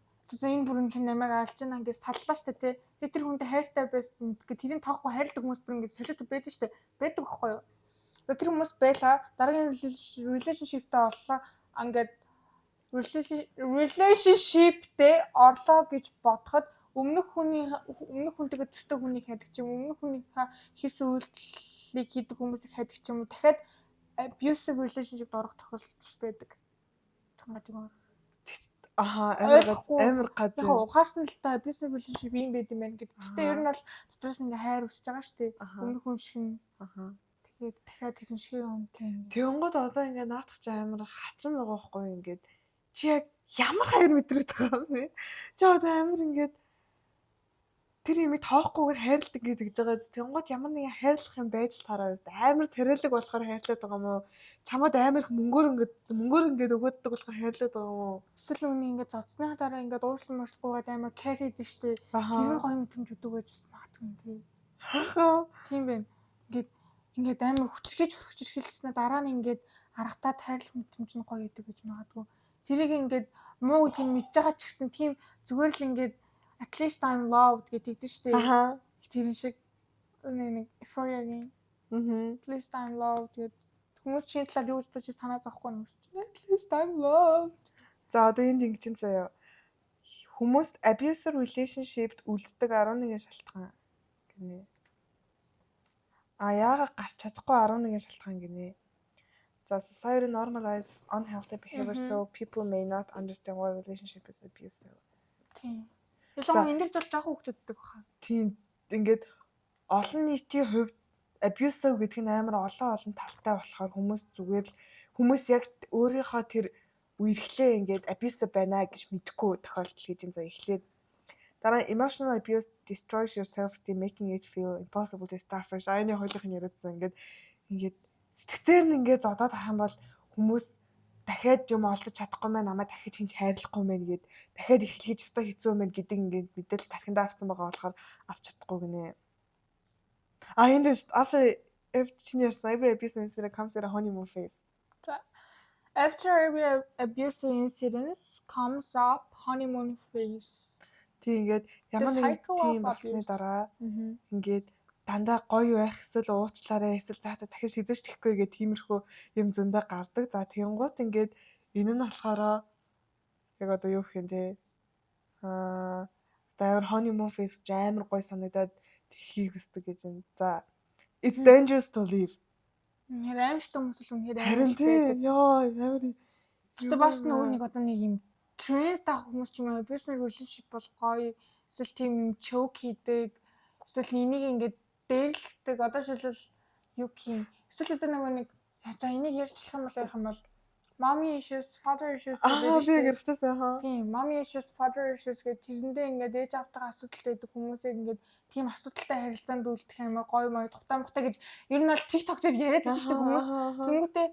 Speaker 2: энэ бүрэн хэн намайг алж байна гэж саллаа шүү дээ. Тэгээд тэр хүнтэй хайртай байсан гэдэг тэрийг тоохгүй хайрладаг хүмүүс бүр ингэ солиод байдаг шүү дээ. Байдаг байхгүй юу? Тэр хүмүүс байлаа. Дараагийн relationship-тэй орлоо. Ингээд relationship-тэй орлоо гэж бодоход өмнөх хүнтэйгээ төстэй хүнийг хайдаг ч юм өмнөх хүнийхээ хис үйлдэлийг хийдэг хүмүүсийг хайдаг ч юм уу дахиад abusive relationship орох тохиолдол байдаг.
Speaker 1: Амар гад.
Speaker 2: Яг ухаарсан л та abusive relationship юм байд юм байна гэдэг. Гэтэ ер нь бол дотроос ингээ хайр үсэж байгаа шүү дээ. Өмнөх хүн шиг нь. Тэгээд дахиад тэрэн шиг юм тийм.
Speaker 1: Тэнгууд одоо ингээ наадах чи амар хачин байгаа байхгүй ингээд чи яг ямар хайр мэдрээд байгаа юм бэ? Чи одоо амар ингээд тэр юмыг тоохгүйгээр хайрладаг гэж байгаа. Тэнгууд ямар нэгэн хайрлах юм байж тараа юм. Амар царайлаг болохоор хайрлаад байгаа юм уу? Чамд амар их мөнгөөр ингээд өгөөддөг болохоор хайрлаад байгаа юм уу?
Speaker 2: Эсвэл үний ингээд зодсныхаа дараа ингээд уушлан мөрсгүйгээд амар care хийдэг штэ. Тэр нь гоё мэдрэмж өгдөг байж магадгүй тийм. Тийм байна. Ингээд амар хүчрхийлжснэ дараа нь ингээд аргатаа хайрлах мэдрэмж нь гоё өгдөг гэж магадгүй. Тэрийг ингээд муу гэдгийг мэдж байгаа ч гэсэн тийм зүгээр л ингээд at least I'm loved гэдэг штэ. Тэр шиг нэг euphoria-гийн. At least I'm loved гэдэг хүмүүс чинь талаар юу гэж бодож санаа зовхгүй юм шүү. At least I'm loved.
Speaker 1: За одоо энд ингэж юм заяа. Хүмүүс abusive relationship-д үлддэг 11 шалтгаан гинэ. Яагаад гарч чадахгүй 11 шалтгаан гинэ. За society normalizes unhealthy behavior so people may not understand why relationship is abusive.
Speaker 2: Тийм. Ялангуяа энэ дэр бол жоохон хөвгтөддөг баха.
Speaker 1: Тийм. Ингээд олон нийтийн хувьд abusive гэдэг нь амар олон талтай болохоор хүмүүс яг өөрийнхөө тэр үерхлээ ингээд abusive байна гэж мэдэхгүй тохиолдол гэж энэ эхлээд дараа emotional abuse destroys your self-esteem making it feel impossible to establish. Аяны хуулийнх нь яриадсан ингээд сэтгцээр нь ингээд зодоод авах юм бол хүмүүс дахиад юм олдож чадахгүй мэн намайг дахиж хинж хайрлахгүй мэн гээд дахиад эхлэж өстой хэцүү мэн гэдэг ингээд мэдээлэл тархиндаа авсан байгаа болохоор авч чадахгүй гинэ. Энд after every abuse incident comes with a honeymoon phase.
Speaker 2: After every abusive incident comes up honeymoon phase.
Speaker 1: Тэг ингээд ямар нэгэн
Speaker 2: cycle
Speaker 1: тийм
Speaker 2: of
Speaker 1: болсны
Speaker 2: abuse.
Speaker 1: дараа
Speaker 2: Мгм.
Speaker 1: ингээд дандаа гоё байх эсвэл уучлаарай эсвэл за дахиж сэдэж тэхгүй гэх тиймэрхүү юм зөндөө гардаг. За тэгэнгუთ ингээд энэ нь болохоор яг одоо юу гэх юм те даавар honeymoon phase гэж амар гоё санагдаад хийх хүсдэг гэж юм. За it's dangerous to leave.
Speaker 2: Хэрэг аимштай хүмүүс л үнэхээр
Speaker 1: Харин тий ёо амар
Speaker 2: Гэтэ бас нөгөө нэг одоо нэг юм тренд авах хүмүүс ч юм уу business relationship бол гоё эсвэл тийм юм choke хийдэг эсвэл энийг ингээд дээрлдэг одоо шилбэл юу гэх юм эсвэл одоо нөгөө нэг за энийг ярьж болох юм бол яах юм бол mommy issues father issues
Speaker 1: би гэрчээсээ хаа.
Speaker 2: тийм mommy issues father issues гэдэг тэрэндээ ингээд ээж автайгаа асуудалтай байдаг хүмүүсийг ингээд тийм асуудалтай харилцаанд үлдэх юм гоё мой тухтай гэж ер нь бол TikTok дээр яриад байдаг шүү дээ хүмүүс тэнгүүтээ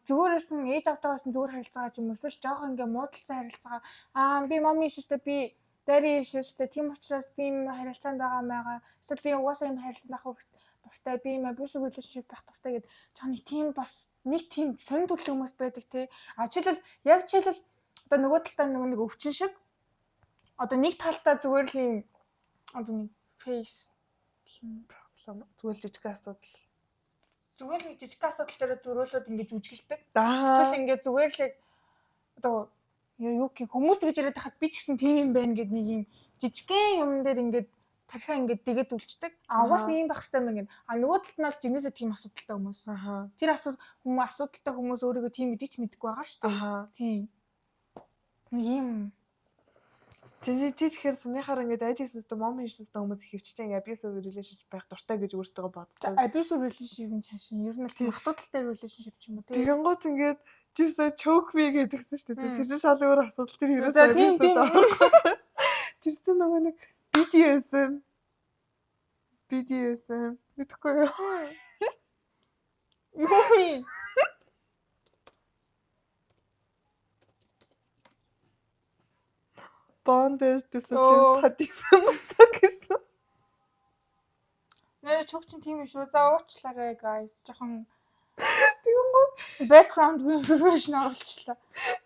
Speaker 2: зүгээрээс нь ээж автаагаас нь зүгээр харилцаагаа ч юм уу эсвэл жоохон ингээ муудалцсан харилцаагаа би mommy issuesтэй би daddy issuesтэй тийм учраас би юм харилцаанд байгаа эсвэл би угаасаа юм харилцаанд авах дуртай би юм abusive relationship байх дуртай гэдэг жоохон тийм бас нэг тийм сонир төрлийн хүмүүс байдаг тий жишээлбэл одоо нөгөө талдаа нэг өвчин шиг одоо нэг талдаа зүгээр л юм одоо нэг face
Speaker 1: проблем зүгээр л жижиг асуудал
Speaker 2: зүгээр нэг жижиг асуудал дээр дөрөөлөд ингэж үжиглдэг.
Speaker 1: даа
Speaker 2: Эсвэл ингээд зүгээр л яг одоо юу гэх хүмүүс гэж яриад хахад би ч гэсэн тийм юм байна гэд нэг юм жижигхэн юм дээр ингээд тархиа ингээд дэгэд үлчдэг. Угаасаа ийм байх хэрэгтэй мэн гэн. Нөгөө талд нь бол жинээсээ тийм асуудалтай хүмүүс. Тэр асуудалтай хүмүүс өөрийгөө тийм мэдээч мэдгүй байгаа шүү дээ. Тийм. Ийм
Speaker 1: Чи тэгэхээр санийхаар ингээд ажигсэстэй момын шэстэй хүмүүс хөвчтэй ингээд abusive relationship байх дуртай гэж өөртөө боддог.
Speaker 2: abusive relationship-ийн цаашаа ер нь тийм асуудалтай relationship ч юм уу тийм.
Speaker 1: Тэгэнгუთ ингээд жишээ choke me гэдгсэн шүү дээ. Тэр чинь шал өөр асуудал тэр хэрэгээс
Speaker 2: тийм.
Speaker 1: Тэр чинь нөгөө нэг BDSM мэдхгүй юу?
Speaker 2: Юу
Speaker 1: Bondage discipline sadism гэсэн.
Speaker 2: нэр чөвчин тийм юм шүү. За уучлаарай guys. Жохон
Speaker 1: Тэгэнгუთ
Speaker 2: background information оруулчлаа.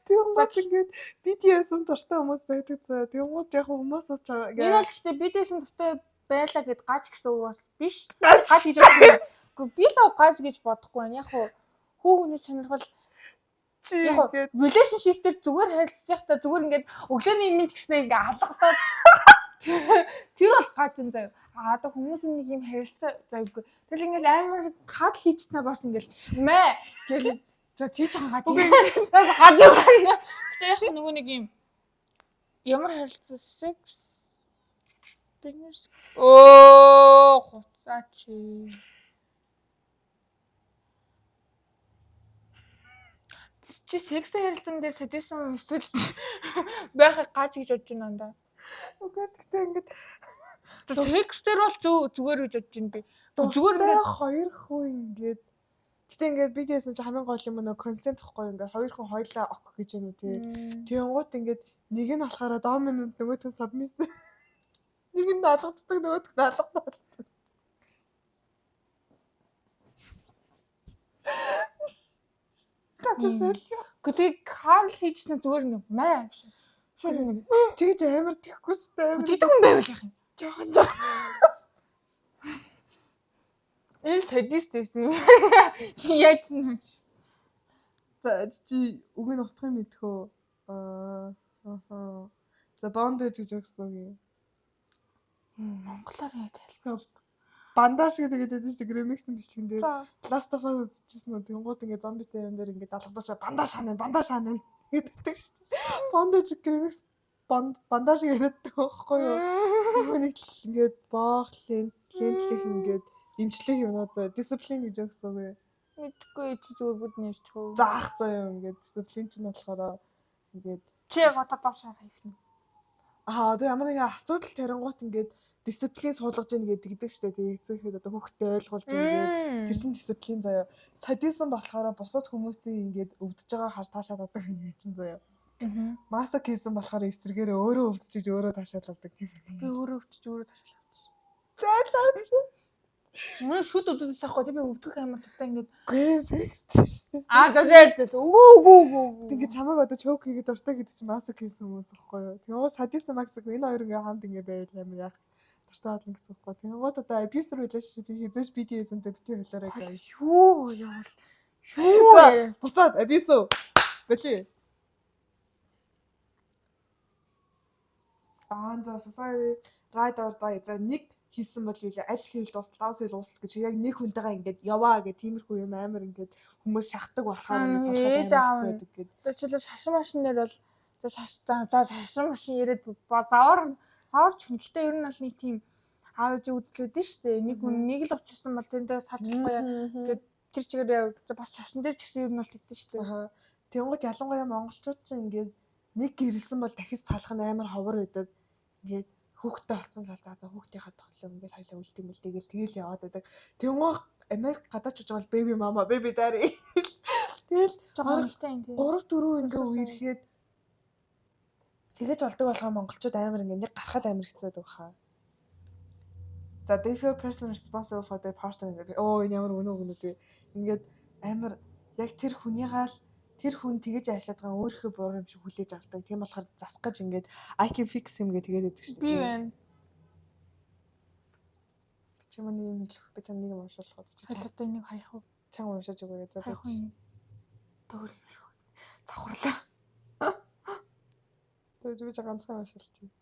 Speaker 1: Тэгэнгუთ ингээд BDSM дуртай хүмүүс байдаг заа. Тэгэнгуთ яг хүмүүсээс
Speaker 2: Энэ бол гэхдээ BDSM дуртай байлаа гэд гаж гэсэн үг бас биш. Гаж гэж бодсон. Гэхдээ би л гаж гэж бодохгүй байна. Яг хүүхний сонирхол яг relationship дээр зүгээр харилцаж байхдаа зүгээр ингээд өглөөний минь гэснээр ингээд алгадаад тэр бол гаж юм заяа. Одоо хүмүүс нэг юм харилцаа заяагүй. Тэгэл ингээд амар кад хийчихнэ бас ингээд мэ гэл за тий жоохон гаж. Гаж юм байна. Гэтэ яг нөгөө нэг юм ямар харилцаа секс бинерс хуцаач. Чи сексийн харилцаан дээр садизм эсвэл байхыг гаж гэж бодож байна даа.
Speaker 1: Үгүй гэхдээ ингээд
Speaker 2: секс дээр бол зүгээр гэж бодож байна би.
Speaker 1: зүгээр ингээд хоёр хүн ингээд гэтээ ингээд BDSM чи хамгийн гол юм нөө консент гэхгүй ингээд хоёр хүн хоёлаа ок гэж юм тий. Тэгэнгუთ ингээд нэг нь болохоор dominant нөгөөт нь submissive. Нэг нь алгаддаг нөгөөт нь алгаддаг.
Speaker 2: Гэхдээ Карл хийжсэн зүгээр нэг маа.
Speaker 1: Тэгж амар тэхгүйстэй амар.
Speaker 2: Тэгдэг юм байвал яах юм?
Speaker 1: Жохон.
Speaker 2: Энэ садист байсан юм. Яаж нэ?
Speaker 1: За чи үгийг утгыг мэдхөө. За bondage гэж өгсөн юм.
Speaker 2: Монголоор яа тайлбар.
Speaker 1: Бандаж гэдэг байдаг шүү дээ remix-ийн бичлэгэн дээр. Last of Us үзчихсэн үү? Тэнгууд ингээд зомбитэй юм дээр ингээд алгадуулчаа бандаж хаана гэдэг шүү дээ. Bondage remix бандаж яриаддаг байхгүй юу? Нэг ингээд боох лентлэх ингээд эмчлэх юмнаа зөө дисциплин гэж өгсөн үү?
Speaker 2: Мэдгүй чи зүгээр бүд нэрчгүй.
Speaker 1: Заах заа юм ингээд дисциплин чинь болохоор ингээд
Speaker 2: чи яг одоо доошоо хайфна.
Speaker 1: Одоо ямар нэгэн асуудал тарингуут ингээд дисциплин суулгаж ийн гэдэг штэ. Тэгээ эцэгхэд одоо хүүхдэд ойлгуулж ийн гэдэг. Тэр чинь дисциплин заяа. Садизм болохоор бусад хүмүүсийн ингээд өвдөж байгаа харж таашаад авдаг юм чинь заяа. Масокизм болохоор эсрэгээр өөрөө өвдөж өөрөө таашаад авдаг тийм.
Speaker 2: Би өөрөө өвдөж өөрөө таашаал авчих.
Speaker 1: Зайлаач.
Speaker 2: Мөн шүд өдөөс ахгүй би өвдөх амар тутаа ингээд
Speaker 1: Гүй секс шүү дээ.
Speaker 2: зайлцэл. Үгүй.
Speaker 1: Ингээ чамайг одоо чок хийгээд дуртай гэдэг чинь масокизм хүмүүс ихгүй юу. Тэгвэл садизм максик энэ хоёр ингээ хамт ингээ байвал амар яах дуртай болно гэсэн ихгүй. Тэгвэл одоо abusive relationship хийжээш BDSM-тэй бити хэлээрэй guys.
Speaker 2: Юу яавал. Юу
Speaker 1: буцаад abusive. Бэлээ. За society right or die за нэг хийсэн бол юу лээ ажил хийвэл дуслаа дуусал гэж яг нэг хүнтэйгээ ингээд яваа гэх тиймэрхүү юм амар ингээд хүмүүс шахдаг болохоор ингээд сонсоод амар байдаг гэдэг.
Speaker 2: Тэгэлээ шашин машин дээр бол шашин машин яриад заавар ч хүн. Гэтэ ер нь бол нэг тийм аавж үзлээд нь шүү дээ. Нэг хүн нэг л очсон бол тэрнээ салчихгүй яа. Тэгээд тэр чигээр бас шашин дээр ч гэсэн ер нь бол тэгдэж шүү дээ.
Speaker 1: Тэнгууд ялангуяа монголчууд ч ингээд нэг гэрэлсэн бол дахиж салах нь амар ховор байдаг. Ингээд хүүхдтэй болсон л за хүүхдийнхаа тоглоо ингээд хоёлаа үлдээгээл тэгэл яваад байдаг. Тэнгууд Америк гадаачж байгаа бол baby mama baby daddy. Тэгэл
Speaker 2: жоохон ихтэй юм тийм.
Speaker 1: 3-4 ингээ үерхэд тэгэж болдог болохоо монголчууд амар ингээ нэг гарахад амар хэцүү байдаг хаа. За they feel personally responsible for their partner. Энэ ямар өнөө үү. Ингээд амар яг тэр хүнийгаал тэр хүн тэгэж ажиллаад байгаа өөрийнхөө буруу юм шиг хүлээж авдаг. Тийм болохоор засах гэж ингээд I can fix him гэдэг байдаг шүү дээ.
Speaker 2: Би байна.
Speaker 1: Чамаа нэг юм хэлэх. Би чам нэг юм уншуулах гэж байна.
Speaker 2: Хэл одоо энийг хаях уу?
Speaker 1: Чам уншиж өгөөрэй. За
Speaker 2: хаях уу? Төгөр ярих. Завхарлаа.
Speaker 1: Тэр би ганцхан уншилчих.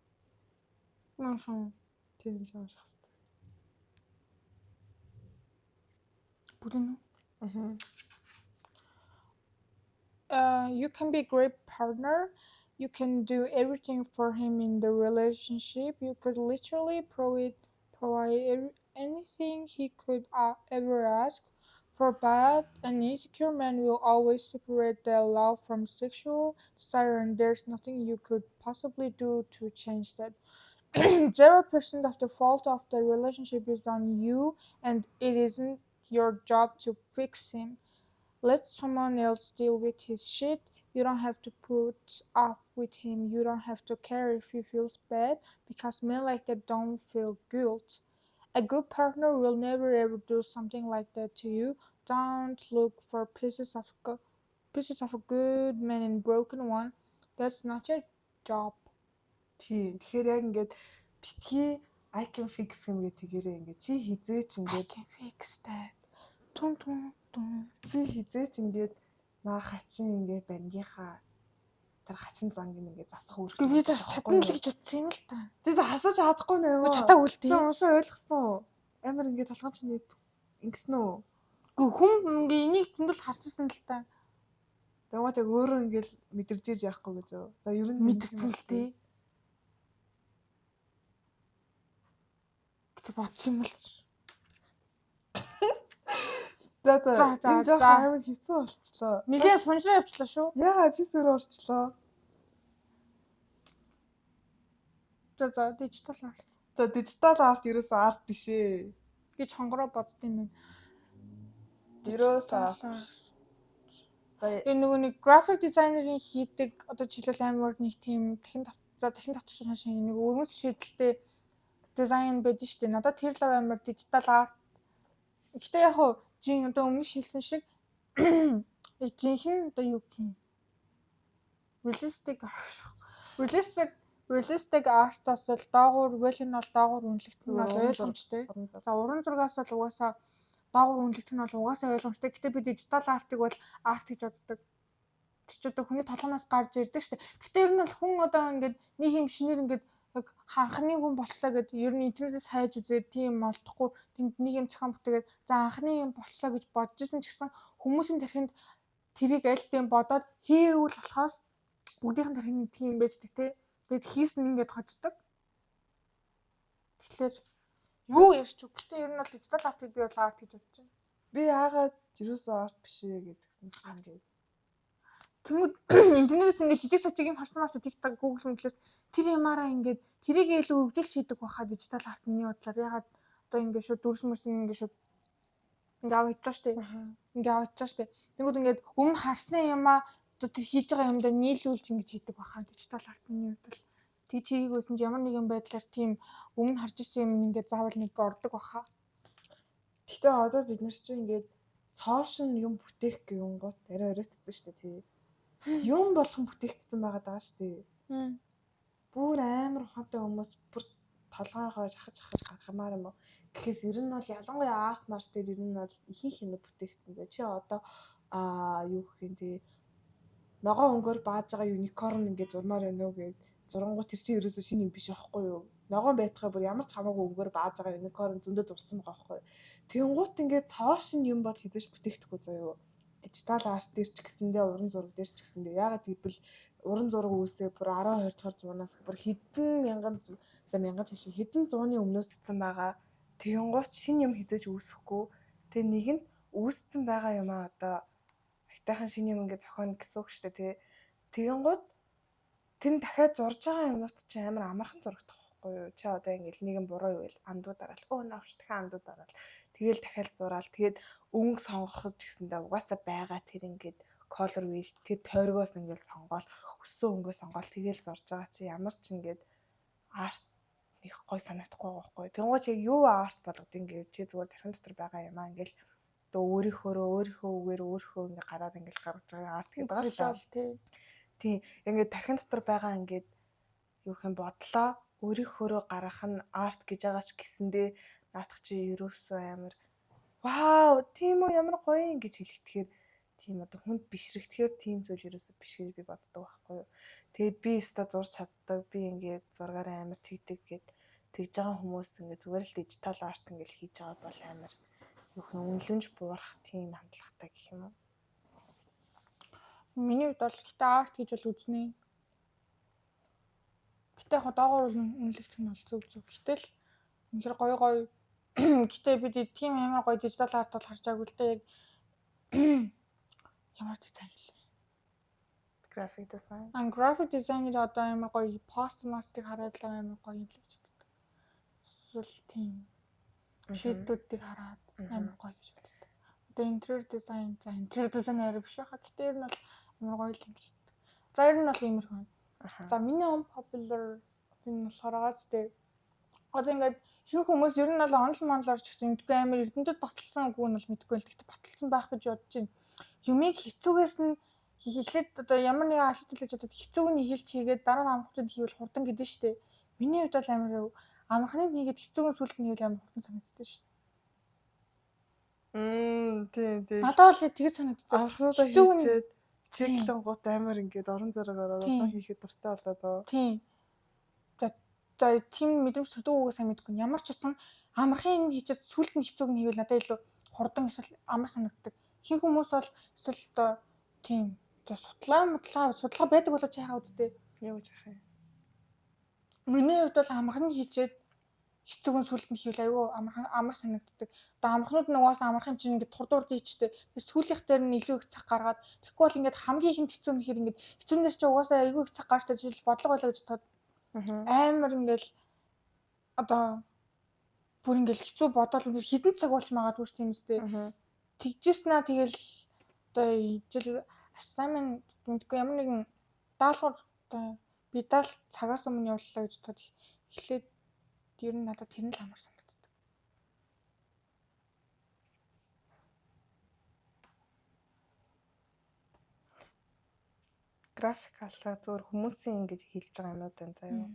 Speaker 2: Уншаа.
Speaker 1: Тийм ч унших хэрэгтэй.
Speaker 2: Бүгд нь. You can be a great partner. You can do everything for him in the relationship. You could literally provide anything he could ever ask for. But an insecure man will always separate their love from sexual desire, and there's nothing you could possibly do to change that. 0% of the fault of the relationship is on you, and it isn't your job to fix him. Let someone else deal with his shit. You don't have to put up with him. You don't have to care if he feels bad, because men like that don't feel guilt. A good partner will never ever do something like that to you. Don't look for pieces of a good man and broken one. That's not your job.
Speaker 1: Тийм. Тэгэхээр яг ингээд битгий I can fix him гэх тэгээрээ ингээд чи хизээч ингээд
Speaker 2: I can fix that. Тун
Speaker 1: чи хизээч ингээд наа хачин ингээд бандийнхаа тэр хачин занг ингээд засах үүрэг.
Speaker 2: Би бас чадна л гэж утсан юм л та.
Speaker 1: Тэ хасаж чадахгүй нэ юу?
Speaker 2: Чатаагүй л тийм.
Speaker 1: Уншаа ойлгосноо уу? Амар ингээд толгойн чинь ингэсэн үү?
Speaker 2: Хүн энийг зөндөл харчихсан л та.
Speaker 1: Тэгмээ яг өөрөө ингээд мэдэрч иж яахгүй гэж юу? За ер нь
Speaker 2: мэдсэн л тий. Гэтэ бодсон юм л.
Speaker 1: За энэ жоохон амар хэцүү болчлоо.
Speaker 2: Нилээ сунжраа явчлаа шүү.
Speaker 1: Яагаад эпизод орчлоо?
Speaker 2: За дижитал арт.
Speaker 1: За дижитал арт ерөөсөө арт биш ээ.
Speaker 2: гэж хонгороо боддсон юм.
Speaker 1: Ерөөсөө арт. За
Speaker 2: энэ нөгөө нэг график дизайнерын хийдэг одоо жишээлбэл амар нэг тийм дахин татварч шашин нэг өрмөс шийдэлтэй дизайн байдаг шүү дээ. Надад тэр лав амар дижитал арт. Гэтэ яг хоо жин одоо өмнө хэлсэн шиг жинхэнэ одоо юу гэх юм. Realistic art-аас бол доогуур вэлэн бол доогуур үнэлэгдсэн бол ойлгомжтой. За уран зургаас бол угаасаа доогуур үнэлэгдэх нь бол угаасаа ойлгомжтой. Гэтэ би дижитал артыг бол арт гэж боддог. Тэр ч одоо хүний толгоноос гарч ирдэг шүү дээ. Гэтэ ер нь бол хүн одоо ингээд нэг юм шинээр ингээд яг анхны хүн болчлаа гэд ер нь интернетээс хайж үзээд тийм олдохгүй тэнд нэг юм зохион бүтээгээд за анхны юм болчлаа гэж бодож исэн ч гэсэн хүмүүсийн тархинд тэрийг аль тийм бодоод хийвэл болохоос бүгдийн тархинд тийм байждаг те. Тэгэд хийсэн ингээд хождог. Тэгэхээр юу ярьч вэ? Гэтэ ер нь бол дижитал артыг би бол арт гэж бодож байна.
Speaker 1: Би яагаад ерөөсөө арт биш вэ гэдгсэн чинь ингээд
Speaker 2: Тэнгүүд интернетээс ингээд жижиг сажиг юм харсан маш TikTok, Google мөнгөлөөс тэр ямаараа ингээд тэрийг илүү хөгжүүлж хийдэг байхаа дижитал арт миний бодлоор. Ягаад одоо ингээд шууд дүрс мөрсөн ингээд шууд ингээд аваад байгаа штэ. Ингээд аваад байгаа штэ. Тэнгүүд ингээд өмнө харсан юмаа одоо тэр хийж байгаа юмдаа нийлүүлж ингэж хийдэг байхаа дижитал арт миний бодлоор. Тэг чигийг өсөн ч ямар нэгэн байдлаар тийм өмнө харж ирсэн юм ингээд заавал нэг ордог байхаа.
Speaker 1: Гэтэ одоо бид нар чинь ингээд цоошин юм бүтээх гэвэн гот арай оройтсон шүү дээ тий. Юм болгон бүтээгдсэн байгаад байгаа шүү дээ. Бүр амар ухаантай хүмүүс бүр толгойгоо шахаж гаргамаар юм уу. Гэхээс ер нь бол ялангуяа арт март дээр ер нь бол ихэнх юм бүтээгдсэн. Чи одоо юу гэх юм тий. Ногоон өнгөөр бааж байгаа юникорн ингээд зурмаар байна уу гэд зурангууд тэр чинь ерөөсөө шинэ юм биш аахгүй юу. Ногоон байтугай бүр ямар ч хамаагүй өнгөөр бааж байгаа юникорн зөндөө зурсан байгаа аахгүй юу. Тэнгуут ингээд цоошин юм бол хизэж бүтээгдэхгүй заяа. Дижитал арт дээр ч гэсэндээ уран зураг дээр ч гэсэндээ ягаад гэвэл уран зураг үүсээ бүр 12 дугаар зуунаас бүр хэдэн хэдэн зууны өмнөөс цэцэн байгаа. Тэнгуут шинэ юм хизэж үүсэхгүй. Тэгээ нэг нь үүссэн байгаа юм аа одоо айтайхан шинэ юм ингээд зохионо гэсэн үг шүү дээ тий. Тэнгуут тэр нь дахиад зурж байгаа юмнууд чи амар амархан зурагдах байхгүй юу? Чи одоо ингээд нэгэн буруу ивэл андууд дараал. Навш дахиад андууд дараал. Тэгэл дахиад зураал. Тэгээд өнгө сонгоход ч гэсэндээ угаасаа байгаа тэр ингээд color wheel тэр тойргоос ингээд сонгоол өссөн өнгөө сонгоол тэгэл зурж байгаа чи ямар ч ингээд арт их гой санагдахгүй байгаа байхгүй. Тэнгуут яг юу арт болгод ингээд чи зүгээр тархин дотор байгаа юм аа ингээд одоо өөрийнхөө үгээр өөрийнхөө ингээд гараад ингээд гаргаж байгаа арт гэдэг байгаа л тий. Тийм ингээд тархин дотор байгаа ингээд юу хэм бодлоо өөрийнхөө гаргах нь арт гэж байгаач гэсэндээ наадах чи ерөөсөө амар вау тийм үү ямар гоё юм гэж хэлэхтгэхэр тийм одоо хүнд бишрэгдэхээр тийм зүйл ерөөсөө биш гэж би боддог байхгүй юу. Тэгээд би өстө зурж чаддаг би ингээд зургаараа амар тэгдэг гэд тэгж байгаа хүмүүс ингээд зүгээр л дижитал арт ингээд хийж байгаа бол амар юу хэ үнэлэмж буурах тийм хандлагатай гэх юм уу.
Speaker 2: Миний хувьд бол гитар арт гэж бол үзнэ. Гэтэ яг доогоор үнэлэгдэх нь бол зөв. Гэтэл үнэхээр гоё гэтээ бид тийм амар гоё дижитал арт бол харж байгаагүй л дээ яг ямар дизайн вэ?
Speaker 1: Graphic design.
Speaker 2: Graphic design-ээр одоо амар гоё пост мастерыг хараад л амар гоё юм л гэж боддог. Эсвэл тийм шийдүүдийг хараад амар гоё гэж боддог. Одоо interior design арай биш байхаа. Гэтээ ер нь бол амар гоё л юм гэж боддог. За ер нь бол иймэрхүү. За миний unpopular энэ болохоор гацтэй. Одоо ингээд ихэнх хүмүүс ер нь бол онлоор ч гэсэн мэдгүй амар эрдэмтэд баталсан үгүй нь бол мэдгүй л гэхдээ баталсан байх гэж бодож байна. Юмыг хэцүүгээс нь эхлээд одоо ямар нэгэн алт хэлж бодоод хэцүүг нь хийлч хийгээд дараа нь амархтад хийвэл хурдан гэдэг нь шүү дээ. Миний хувьд бол амар амархныг хийгээд хэцүүг нь сүлд нь хийвэл амар хурдан санагддаг шүү дээ.
Speaker 1: Тийм.
Speaker 2: Надад бол тэгэж санагддаг.
Speaker 1: Амархнуудаа хийчээд чеклэн гут амар ингээд орон зэрэг ороод олон хийхэд дуртай болоод оо.
Speaker 2: Тийм. За тийм мэдрэмж төрдөг үгээ сайн мэдгүй. Ямар ч утсан амархын хийчээд сүлд нь хэцүүг нь хийвэл надад илүү хурдан эсвэл амар санагддаг. Хин хүмүүс бол эсвэл одоо тийм судлаа байдаг болооч яхаа үсттэй.
Speaker 1: Юу гэж яах юм.
Speaker 2: Миний хувьд бол амархан хийчээд хэцүүг нь сүлд нь хийвэл айгүй амар санагддаг. Одоо амархнууд нь угаасаа амархан чинь ингээд хурд хийчтэй. Тэгээд сүүлийнх дээр нь илүү их цаг гаргаад тэгэхгүй бол ингээд хамгийн ихэнд хэцүү нь хэр ингээд хэцүүнээр чи угаасаа айгүй их цаг гарчтай жишээл бодлого байлаа гэж бодоод амар ингээл одоо бүр ингээл хэцүү бодоол хідэн цаг болж магадгүй ч тийм үстэй. Тэгжээснаа тэгэл одоо жишээл assignment мэдгүй ямар нэгэн даалгавар одоо би даал цагаас өмнө явууллаа гэж бодоод эхлээд ер нь надад тэр нь л амар санагддаг.
Speaker 1: График алгаа зөвөр хүмүүсийн ингэж хийж байгаа юмнууд байна заяа.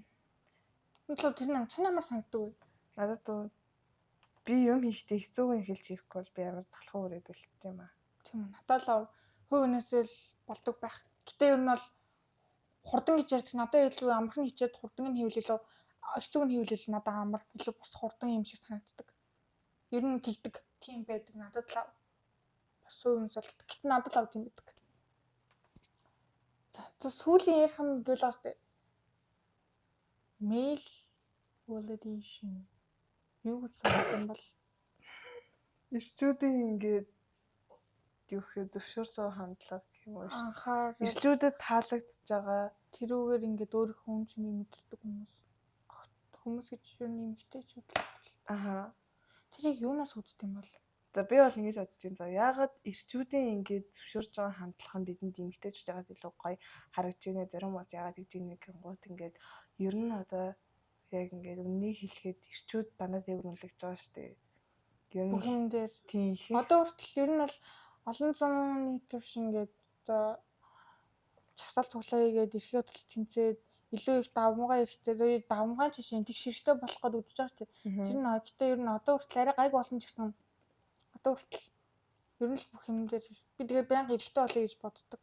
Speaker 2: Үнэхээр тэр нь чанаа амар санагддаг үү?
Speaker 1: Надад би юм хийхдээ хэцүүг нь хэлж хийхгүй бол би амар залхуу өрөөд бэлтдэг юм аа.
Speaker 2: Тийм үү. Надад л хувь өнөөсөө л болдог байх. Гэтэ ер нь бол хурдан гэж ярьдаг. Надад илүү амархан хичээд хурдан нь хийвэл илүү хэцүүг нь хийвэл надад амар илүү бас хурдан юм шиг санагддаг. Ер нь тэгдэг. Тийм байдаг. Надад л бас хувь өнөөс бол гэтэ надад л тийм байдаг. За сүүлийн ярих юм бол бас mail validation юу гэж бодсон бол
Speaker 1: Ирчүүдийн ингээд юу гэхээр зөвшөөрж байгаа хандлага гэх юм уу шүү.
Speaker 2: Анхаар
Speaker 1: Ирчүүдэд таалагдж байгаа.
Speaker 2: тэрүүгээр ингээд өөрийнхөө хүн чинийг мэдэрдэг хүмүүс гэж юу нэмэгтэйчүүд л.
Speaker 1: Аха.
Speaker 2: Тэрийг юунаас үздэг юм бол?
Speaker 1: За би бол ингэж бодож байна. За яагаад ирчүүдийн ингээд зөвшөөрж байгаа хандлага нь бидэнд эмгтээчүүдээс илүү гоё харагдж байна. Зарим хүмүүс яагаад гэж нэг гингууд ингээд ер нь одоо яг ингээд үннийг хэлэхэд ирчүүд дандаа дэврүүлж байгаа шүү дээ. Ер нь
Speaker 2: Бүхэн дээр
Speaker 1: тийм их.
Speaker 2: одоо хүртэл ер нь бол олон зууны турш ингээд одоо часаал цуглаа хийгээд эрхээ хөдөлж тэмцээд илүү их давмгай эрэхтэй давмгай жишээ тэгш хэрэгтэй болох гээд үзэж байгаа шүү дээ. Тэр нь одтой ер нь одоо хүртэл арай гайг болсон ч гэсэн одоо хүртэл ер нь л бүх юм дээр би тэгээд байнга эрэхтэй болъё гэж боддог.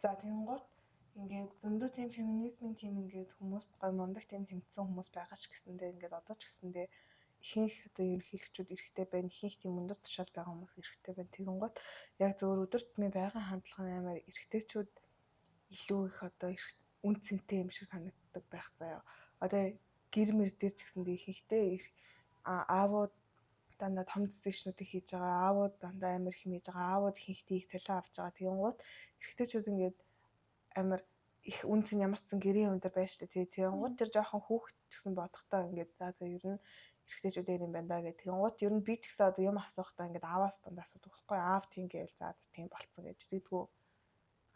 Speaker 1: За тэгэнгუთ ингээд зөндөө тийм феминизмын тийм ингээд хүмүүс гой мундаг тийм тэмцсэн хүмүүс байгаа ч гэсэндээ ингээд одоо ч гэсэндээ ихэнх одоо ерөнхийлөгчүүд эрэхтэй байна. Ихэнх тийм өндөр тушаал байгаа хүмүүс эрэхтэй байна. Тэгэнгუთ яг зөвөр өдөр тутмын байгаль хандлага нь амар эрэхтэйчүүд илүү их одоо үн цэнтэй юм шиг санагддаг байх заяа. Одоо гэр мэр дээр ч гэсэндээ ихэнхдээ аавууд дандаа том дисишнүүдийг хийж байгаа. Аавууд дандаа амар хэмээж байгаа. Аавууд ихэнхдээ их цалин авч байгаа. Тэгэнгუთ эрэхтэйчүүд ингээд амар их үн цэн ямар ч зэн гэрийн юм дээр байна шүү дээ. Тэгэнгუთ тэр жоохон хүүхэд гэсэн бодохдоо ингээд за ер нь эрэхтэйчүүд юм байна да гэх. Тэгэнгუთ ер нь би ч гэсэн одоо юм асуухтаа ингээд ааваас дандаа асуудаг байхгүй. Аав тийм гээл за тийм болцсон гэж тэгдэггүй.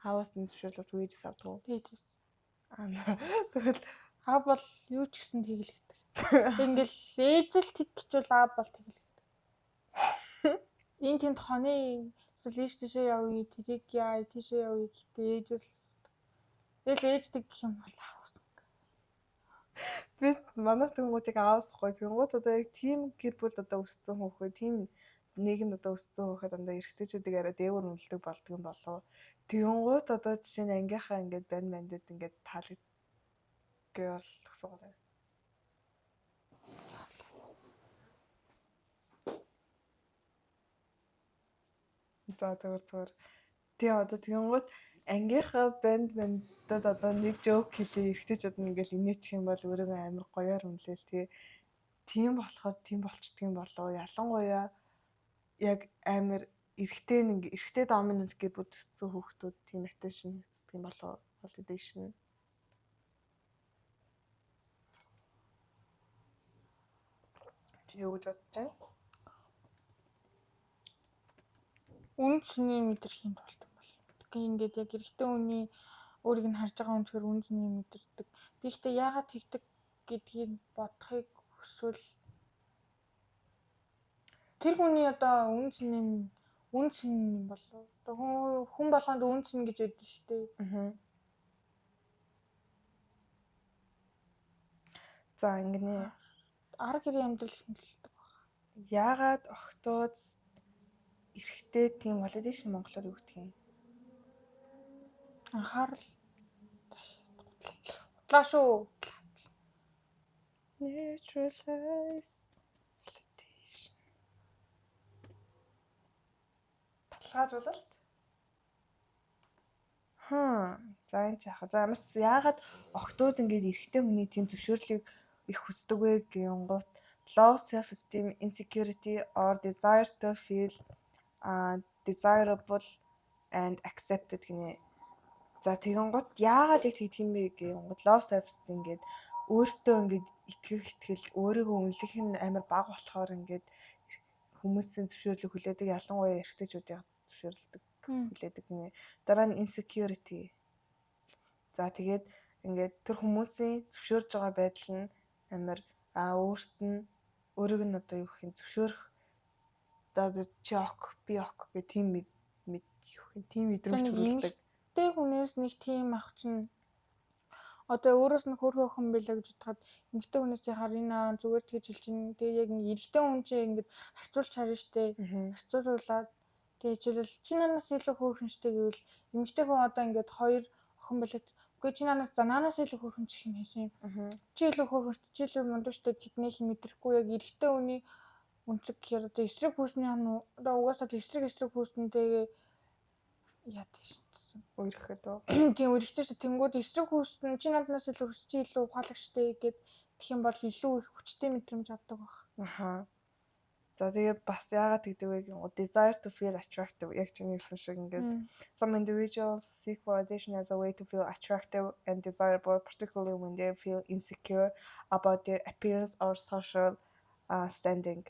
Speaker 1: Ааваас юм зөвшөөрлөж үйж савдгүй.
Speaker 2: Тэгжээс.
Speaker 1: Тэгэл
Speaker 2: Аав бол юу ч гэсэн тэгэлэгдэг. Ингээл ээж л тэгчихвэл аав бол тэгэлэгдэг. Энд тэнд хоны эсвэл ийш тийшээ явъя, тэрийг яа, тийшээ явъя гэхдээ ээжээс тэгэл ээждэг гэх юм бол аавс.
Speaker 1: би манай тэнгуудыг аавсахгүй. Тэнгууд одоо яг тийм гэр бүл одоо өссөн хүүхэд, тийм нийгэмд одоо өссөн хүүхэд дандаа эрэхтэйчүүдийг арай дээвэр үнэлдэг болдго юм болов. Тэнгууд одоо жишээ нь ангийнхаа ингээд банд бандад ингээд таалагддаг бол гэсэн үг байна. За зүгээр. Тэгээ одоо тэгэнгუთ ангийнхаа бандад одоо нэг жоок хэлээ эрэхтэйчүүд нь ингээл инээчих юм бол өөрөө амар гоёор үнэлээл тэгээ тийм болохоор тийм болчдөг юм болоо. Ялангуяа яг амар эрэхтэй доминант гэр бүл төссөн хүүхдүүд тийм attention үздэг юм болоо. Validation. Чи юу гэж бодож байна?
Speaker 2: Үн цэний мэдрэх юм болт юм бол. Тэгэхээр ингээд яг эрэгтэй хүний өөрийг нь харж байгаа үнээр үн цэний мэдэрдэг. Би ихтэй яагаад тэгдэг гэдгийг бодохыг хүсвэл тэр хүний одоо үн цэн юм болов. Одоо хүн болгонд үн цэн гэж яддаг шүү дээ.
Speaker 1: За ингэнэ.
Speaker 2: Арга гэрийн амьдрал хэмжилдэг байна.
Speaker 1: Яагаад охтууд эрэхтэй тийм validation монголоор юу гэх юм?
Speaker 2: Анхаарал утлаа шүү.
Speaker 1: Neutralize validation. Баталгаажуулалт. За энэ ч яах вэ? За ямар ч яагаад охтууд ингээд эрэхтэй хүний тийм зөвшөөрлийг их хүсдэг вэ гэнгүүт low self esteem, insecurity or desire to feel desirable and accepted гинэ. За тэгэнгუთ яагаад яг тийм бэ гэнгүүт low self esteem ингээд өөртөө ингээд их итгэл, өөрийгөө үнэлэх нь амар бага болохоор ингээд хүмүүсийн зөвшөөрлөг хүлээдэг, ялангуяа эрэгтэйчүүдийн зөвшөөрлөдөг хүлээдэг нэ. Дараа нь insecurity. За тэгээд ингээд тэр хүмүүсийн зөвшөөрж байгаа байдал нь амар өөрт нь өөрийг нь одоо юу гэх юм зөвшөөрөх одоо чи ок би ок гэх тийм юу гэх юм тийм мэдрэмж төрүүлдэг.
Speaker 2: Тэ хүнээс нэг тийм ах чинь одоо өөрөөс нь хөрхөө охин байлаа гэж бодоход эмэгтэй хүнээс харина зүгээр тэгж хэлж чинь тэгээ яг нэг эрэгтэй хүн чинь ингээд харьцуулж харна штэ. Харьцуулуулаад тэгээ жишээлбэл чи нанаас илүү хөөрхөн штэ гэвэл эмэгтэй хүн одоо ингээд хоёр охин байлаа. Үгүй чи наанаас илүү хөөрхөн чих юм хэшин. Чи илүү хөөрхөн штэ чи илүү мундаг штэ тэднийх мэдрэхгүй яг эрэгтэй хүний үнцэг гэхээр одоо эсрэг хүүсний одоо угаасаа эсрэг хүүснтэйгээ яадаг штэ.
Speaker 1: Өөрөөхөө дөө.
Speaker 2: Тийм үргэлжтэй шүү. Тэнгүүд эсрэг хүүс нь чи наднаас илүү чи илүү ухаалагчтэй гэд тэгэх юм бол илүү их хүчтэй мэдрэмж авдаг баг.
Speaker 1: За тэгээ бас яагаад гэдэг вэ гэх юм desire to feel attractive яг чиний хэлсэн шиг ингээд some individuals seek validation as a way to feel attractive and desirable, particularly when they feel insecure about their appearance or social standing.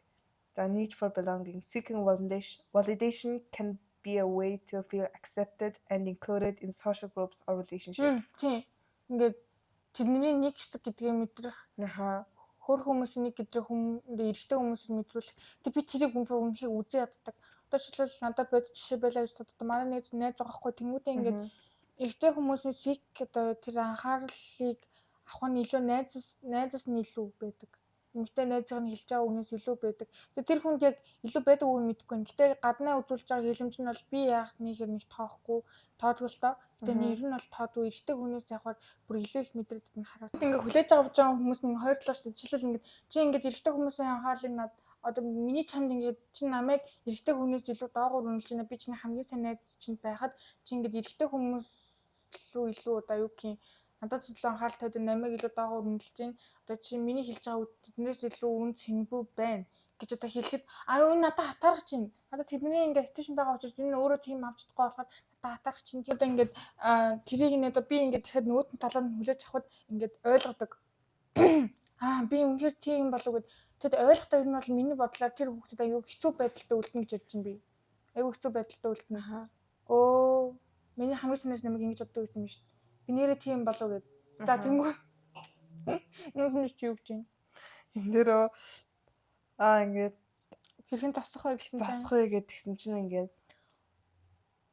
Speaker 1: The need for belonging. Seeking validation can be a way to feel accepted and included in social groups or relationships.
Speaker 2: Тийм. Ингээд тэдний нэг хэсэг гэдгийг мэдрэх
Speaker 1: Аха.
Speaker 2: хөр хүмүүсийн нэг гэдрэх эрэгтэй хүмүүсийг мэдрүүлэх. Тэг би тэрийг үнэхээр үзэн яддаг. Одоо жишээл надад бод жишээ байлаа гэж боддог. Манай нэг найз байгаа хгүй тэнгуүтэй ингээд эрэгтэй хүмүүсийн сик одоо тэр анхаарлыг авах нь илүү найзаас нь илүү байдаг. Эмэгтэй найзыг нь хэлж байгаа үгнээс илүү байдаг. Тэгээ тэр хүнд яг илүү байдаг үг нь мэдэхгүй байна. Гэтэ гаднаа үзүүлж байгаа хэлэмж нь бол би яах нэхэр нэг тоохгүй тоодгүй л доо. Тэгээ нэр нь бол тоодгүй эрэгтэй хүнээс явахаар бүр илүү их мэдрэгдэж нь хараад. Ингээ хүлээж байгаа хүмүүс нь хоёр талаас нь жишээл ингээд чи ингээд эрэгтэй хүмүүсийн анхаарлыг над одоо миний чамд ингээд чи намайг эрэгтэй хүнээс илүү доогуур үнэлж байна. Би чиний хамгийн сайн найз чинь байхад чи ингээд эрэгтэй хүмүүс рүү илүү одоо юу гэх юм надад илүү анхаарал тавьдаг намайг илүү доогуур үнэлж байна. Одоо чи миний хэлж байгаа үг тэднээс илүү үн цэнгүй байна гэж одоо хэлэхэд энэ надад хатаарах чинь. Надад тэдний ингээд attention байгаа учраас энэ өөрөө тийм авч чадахгүй болохоор надад хатаарах чинь. Одоо ингээд тэрийг нэ одоо би ингээд дахиад нөгөөдөн талаар нь хүлээж авахд ингээд ойлгодог. Би үнэхээр тийм болов гэд тэгэд ойлгохтой юм бол миний бодлоор тэр хүүхдэд аюу хэцүү байдалтай үлдэнэ гэж бодож байна би. Аюу хэцүү байдалтай үлдэнэ. Өө миний хамгийн санаас намайг ингэж боддог гэсэн юм шүү дээ. Би нэрээ тийм болов гэд. За тэнгүү. Нүгнэс чи юу гэж байна?
Speaker 1: Энд дээрөө ингээд
Speaker 2: хэрхэн засах вэ гэсэн чинь
Speaker 1: засах вэ гэдгсэн чинь ингээд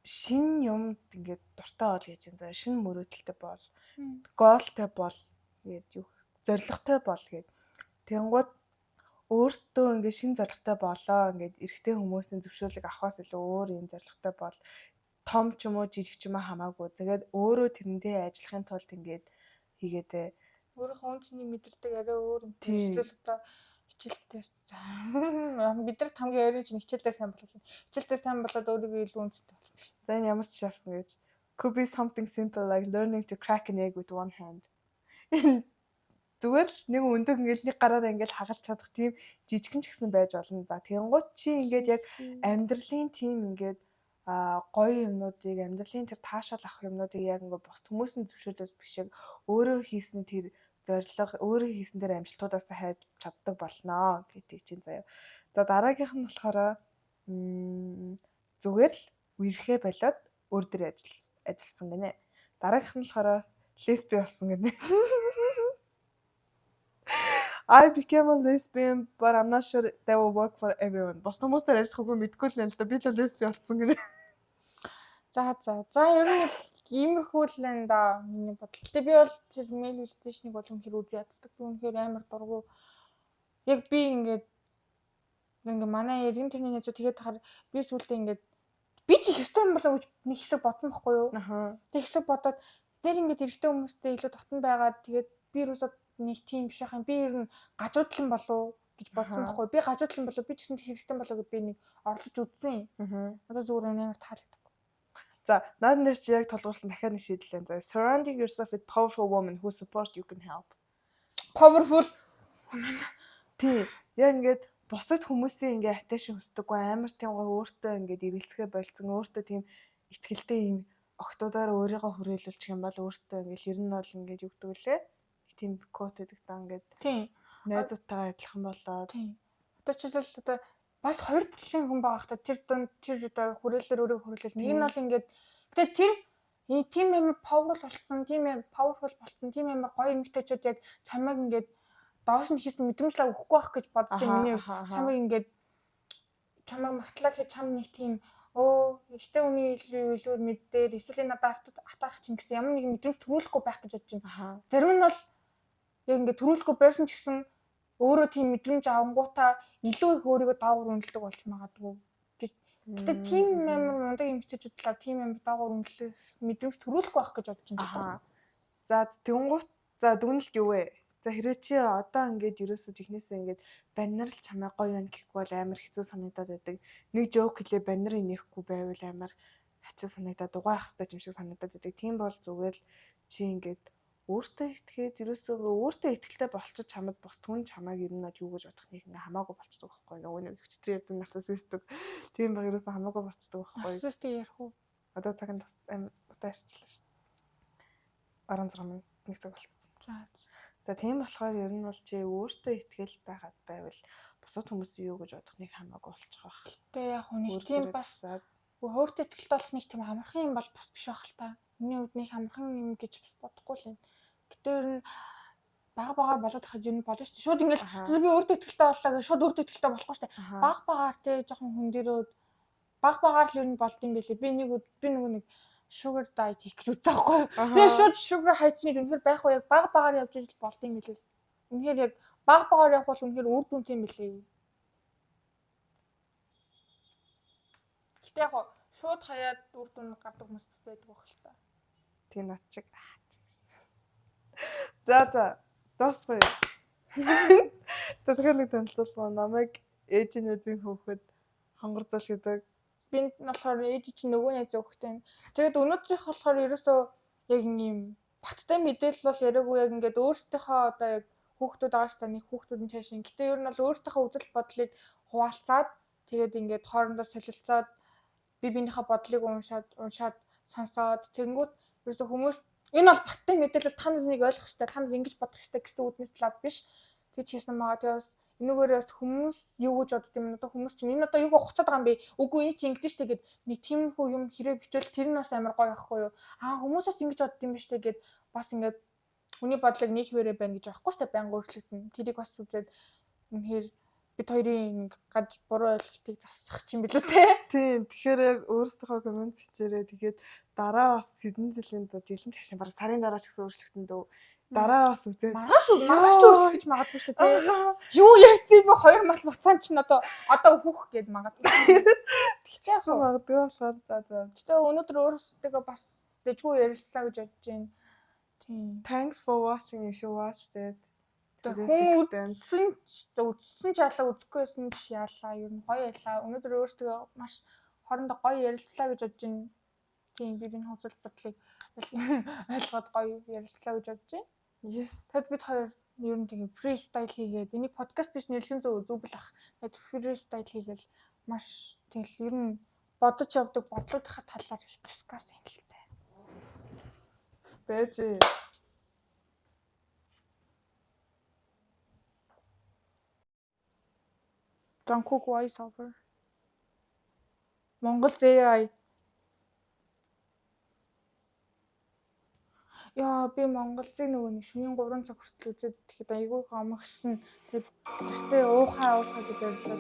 Speaker 1: шин юмд ингээд дуртай бол гэж юм. За шин мөрөөдөлтэй бол гоолтой бол гээд юу зоригтой бол гээд тэнгууд өөртөө ингээд шин зоригтой болоо ингээд эрэгтэй хүмүүсийн зөвшөөрлөг авахаас илүү өөр юм зоригтой бол том ч юм уу жижиг ч юм уу хамаагүй. Тэгээд өөрөө тэрэндээ ажиллахын тулд ингээд хийгээдээ
Speaker 2: өөрийнхөө үнцнийг мэдэрдэг арай өөр юм. Жишээл одоо хичээлтэй бид нар хамгийн ойрын чинь хичээлдээ сайн болчихно. Хичээлдээ сайн болоод өөрийгөө илүү үнцтэй болно.
Speaker 1: За энэ ямар ч шавсан гэж. Could be something simple like learning to crack an egg with one hand. Зүгээр л нэг өндөг ингээл нэг гараараа ингээл хагалж чадах тийм жижигэн ч гэсэн байж болно. За тэгэнгუთ чи ингээд яг амьдралын тийм ингээд гоё юмнуудыг амьдралын тэр таашаал авах юмнуудыг яг ингээд бос хүмүүсийн зөвшөөрлөөс биш яг өөрөө хийсэн тэр зорилго өөрөө хийсэн тэр амжилтуудаас хайж чаддаг болноо гэдэг чинь заяа. За дараагийнх нь болохоор зүгээр л үерхээ болоод өөр дөр ажилласан гинэ. Дараагийнх нь болохоор лесби болсон гинэ. I became a lesbian but I'm not sure that will work for everyone. Бос хүмүүстэй ажиллахгүйг мэдгүй л байна л да. Би л лесби болсон гинэ.
Speaker 2: За ер нь иймэрхүү л энэ да миний бодол. Гэтэ би бол тэр мэйл хэлтэйшнийг бол үнэхээр үзий яддаг. Би үнэхээр амар дургу. Яг би ингээд манай эргэн тойрны найзууд тэгээд хахаар би сүултээ ингээд би ч ёстой юм болоо гэж нэг хэсэг бодсон байхгүй юу? Тэг хэсэг бодоод тэр ингээд эрэгтэй хүмүүстэй илүү дотн байгаад тэгээд би юусоо нэг тийм биш ахын би ер нь гажуудлан болов гэж бодсон байхгүй. Би гажуудлан болов би ч гэсэн хэрэгтэй болов гэж би нэг орлож үзсэн. Одоо зүгээр амар таалагдав.
Speaker 1: За, наад нэр чи яг тулгуурсан дахиад нэг шийдэл байна. За, surrounding yourself with powerful women who support you can help.
Speaker 2: Powerful women.
Speaker 1: Тийм. Яг ингээд бусад хүмүүсийн ингээд attention хүсдэггүй амар тийм гоо өөртөө ингээд эргэлцгээ болцсон өөртөө тийм ихтгэлтэй юм октоодоор өөрийгөө хүрээлүүлчих юм бол өөртөө ингээд хэр нь бол ингээд юу гэдэг лээ. Тийм код гэдэг та ингээд
Speaker 2: тийм
Speaker 1: найзуудтайгаа адилхан болоод
Speaker 2: тийм. Одоо жишээл одоо бас хоёр талын хүн байгаа хта тэр дунд тэр одоо хүрээлэлээр өөрийгөө хүрээлэл нэг нь бол ингээд тэгээ тэр тийм амар powerful болсон тийм амар гоё эмэгтэйчүүд яг чамайг ингээд доош нь хийсэн мэдрэмжлээ өгөхгүй байх гэж бодож байна. Миний чамайг ингээд чамайг магтлаа гэж чам нэг тийм эрэгтэй хүний илүү мэддээр эсвэл надад атаарах чинь гэсэн ямар нэг мэдрэмж төрүүлэхгүй байх гэж бодож байна. Зарим нь бол яг ингээд төрүүлэхгүй байсан ч гэсэн өөрөө тийм мэдрэмж авангуудаа илүү их өөрийгөө доогуур үнэлдэг болж магадгүй. Гэтэ тийм амар мундаг эмэгтэйчүүд талаар тийм амар доогуур үнэлэх мэдрэмж төрүүлэхгүй байх гэж бодож байна.
Speaker 1: За тэнгуут за дүгнэлт юу вэ? За хэрвээ чи одоо ингээд ерөөсөө жихнээсээ ингээд баннер л чамаа гоё байна гэхгүй бол амар хэцүү санагдаад байдаг. Нэг жоок хэлээ баннер инехгүй байвал амар хачаа санагдаад угаах хэвээр юм шиг санагдаад байдаг. Тийм бол зүгээр л чи ингээд өөртөө итгээд ерөөсөө өөртөө итгэлтэй болчих чамд бос түн чамааг ер нь юу гэж бодох нэг хамаагүй болчихдог байхгүй нөгөө нэг хүчтэй ярддаг нарциссистик тийм баг ерөөсөө хамаагүй болчихдог байхгүй.
Speaker 2: Нарциссистик ярих уу?
Speaker 1: Одоо цагт удаа арчлаа шүү дээ. 16 минут нэг цаг болчихсон. За тийм болохоор ер нь бол чи өөртөө итгэл байгаад байвал бусад хүмүүсийн юу гэж бодох нэг хамаагүй болчих واخ.
Speaker 2: Гэтэ яг нэг тийм бас өөртөө итгэлтэй болох нэг тийм амархан юм бол бас биш байх л та. Миний хувьд нэг амархан юм гэж бас бодохгүй л юм. Гэтэ ер нь бага болоод хахад юу болно шүү дээ. Шууд ингээл би өөртөө итгэлтэй боллоо гэж шууд өөртөө итгэлтэй болохгүй шүү дээ. Багаар те жоохон хөндөрөөд багаар л ер нь болд юм байлээ. Би нөгөө нэг sugar diet хийх гэж үзээхгүй. Тэгээ шууд sugar хайчныг үнэхээр байх уу яг багаар явж ижил болд юм билээ. Үнэхээр яг багаар явах бол үнэхээр үр дүнтэй юм билээ. Гэтэ яг шууд хаяад үр дүн гардаг хүмүүс бас байдаг байх л та.
Speaker 1: Тийм над чиг. За дуусгая. Тэгэхээр нэг танилцуулга намайг ээжинээзийн хүүхэд хонгорцол гэдэг.
Speaker 2: Би болохоор ээж чинь нөгөө найзын хүүхэд юм. Тэгээд өнөөдрийнх болохоор ерөөсөө яг ийм баттай мэдээлэл бол яриаггүй яг ингээд өөрсдийнхөө одоо яг хүүхдүүд байгаа ш та нэг хүүхдүүдийн цаашин. Гэтэ ер нь бол өөрсдийнхөө үзэл бодлыг хуваалцаад тэгээд ингээд хоорондоо солилцоод биенийхээ бодлыг уншаад сонсоод тэнгуут ерөөсөө хүмүүс энэ бол баттай мэдээлэл та нарыг ойлгох хэрэгтэй, та нар ингэж бодох хэрэгтэй гэсэн үднэс лав биш. Тэг чийсэн байгаа. Тэгээ бас энүүгээрээс хүмүүс юу гэж бодд юм одоо хүмүүс чинь энэ одоо юуг хуцаад байгаа юм бэ? Үгүй энэ чинь ингэдэж штэ гэд нэг тиймэрхүү юм хэрэг бичвэл тэр нь бас амар гоё ахгүй юу? Хүмүүсээс ингэж бодд юм биш штэ гэд бас ингээд хүний бодлыг нийхвэрээ байна гэж байхгүй штэ байнга өөрчлөгдөн. Тэрийг бас үзээд үнэхээр бид хоёрын гад буруу ойлголтыг засах юм билүү те.
Speaker 1: Тийм. Тэгэхээр яг өөрсдийнхөө комент бичээрээ тэгээд дараа бас хэдэн жилийн жилийн цаашаа бараг сарын дараа ч гэсэн өөрчлөгдөн дөө. Дараа бас үзээ.
Speaker 2: Маргааш өөрчлөж магадгүй шүү дээ те. Юу ярьсан бэ 2 мал буцаан чинь одоо хүүх гээд магадгүй.
Speaker 1: Тэгчихсэн магадгүй болохоор за.
Speaker 2: Гэтэ өнөөдөр өөрсдөө бас дэжгүй ярилцлаа гэж бодож байна. Тийм.
Speaker 1: Thanks for watching if you watched it.
Speaker 2: Үзсэн ч ялаа үзэхгүйсэн ч яалаа. Ер нь гоё ялаа. Өнөөдөр өөрсдөө маш хоорондоо гоё ярилцлаа гэж бодож байна. Тийм би энэ үзэл бодлыг ойлгоод гоё ярилцлаа гэж бодож байна.
Speaker 1: Yes.
Speaker 2: Тэгэд бид хоёр ер нь тэгээ фристайл хийгээд энийг подкаст биш нэлхэн зөв бэл ах. Тэгэд фристайл хийгээл маш тэгэл ер нь бодож явдаг бодлуудынхаа талаар их дискас хийлээ.
Speaker 1: Бэж.
Speaker 2: Jungkook voice over. Монгол AI. Яа би Монголыг нөгөө нэг шөнийн 3 цаг хүртэл үзээд тэгэхэд айгүй гомгсон. Тэгээд гэртээ уухаа гэж ярьлаа.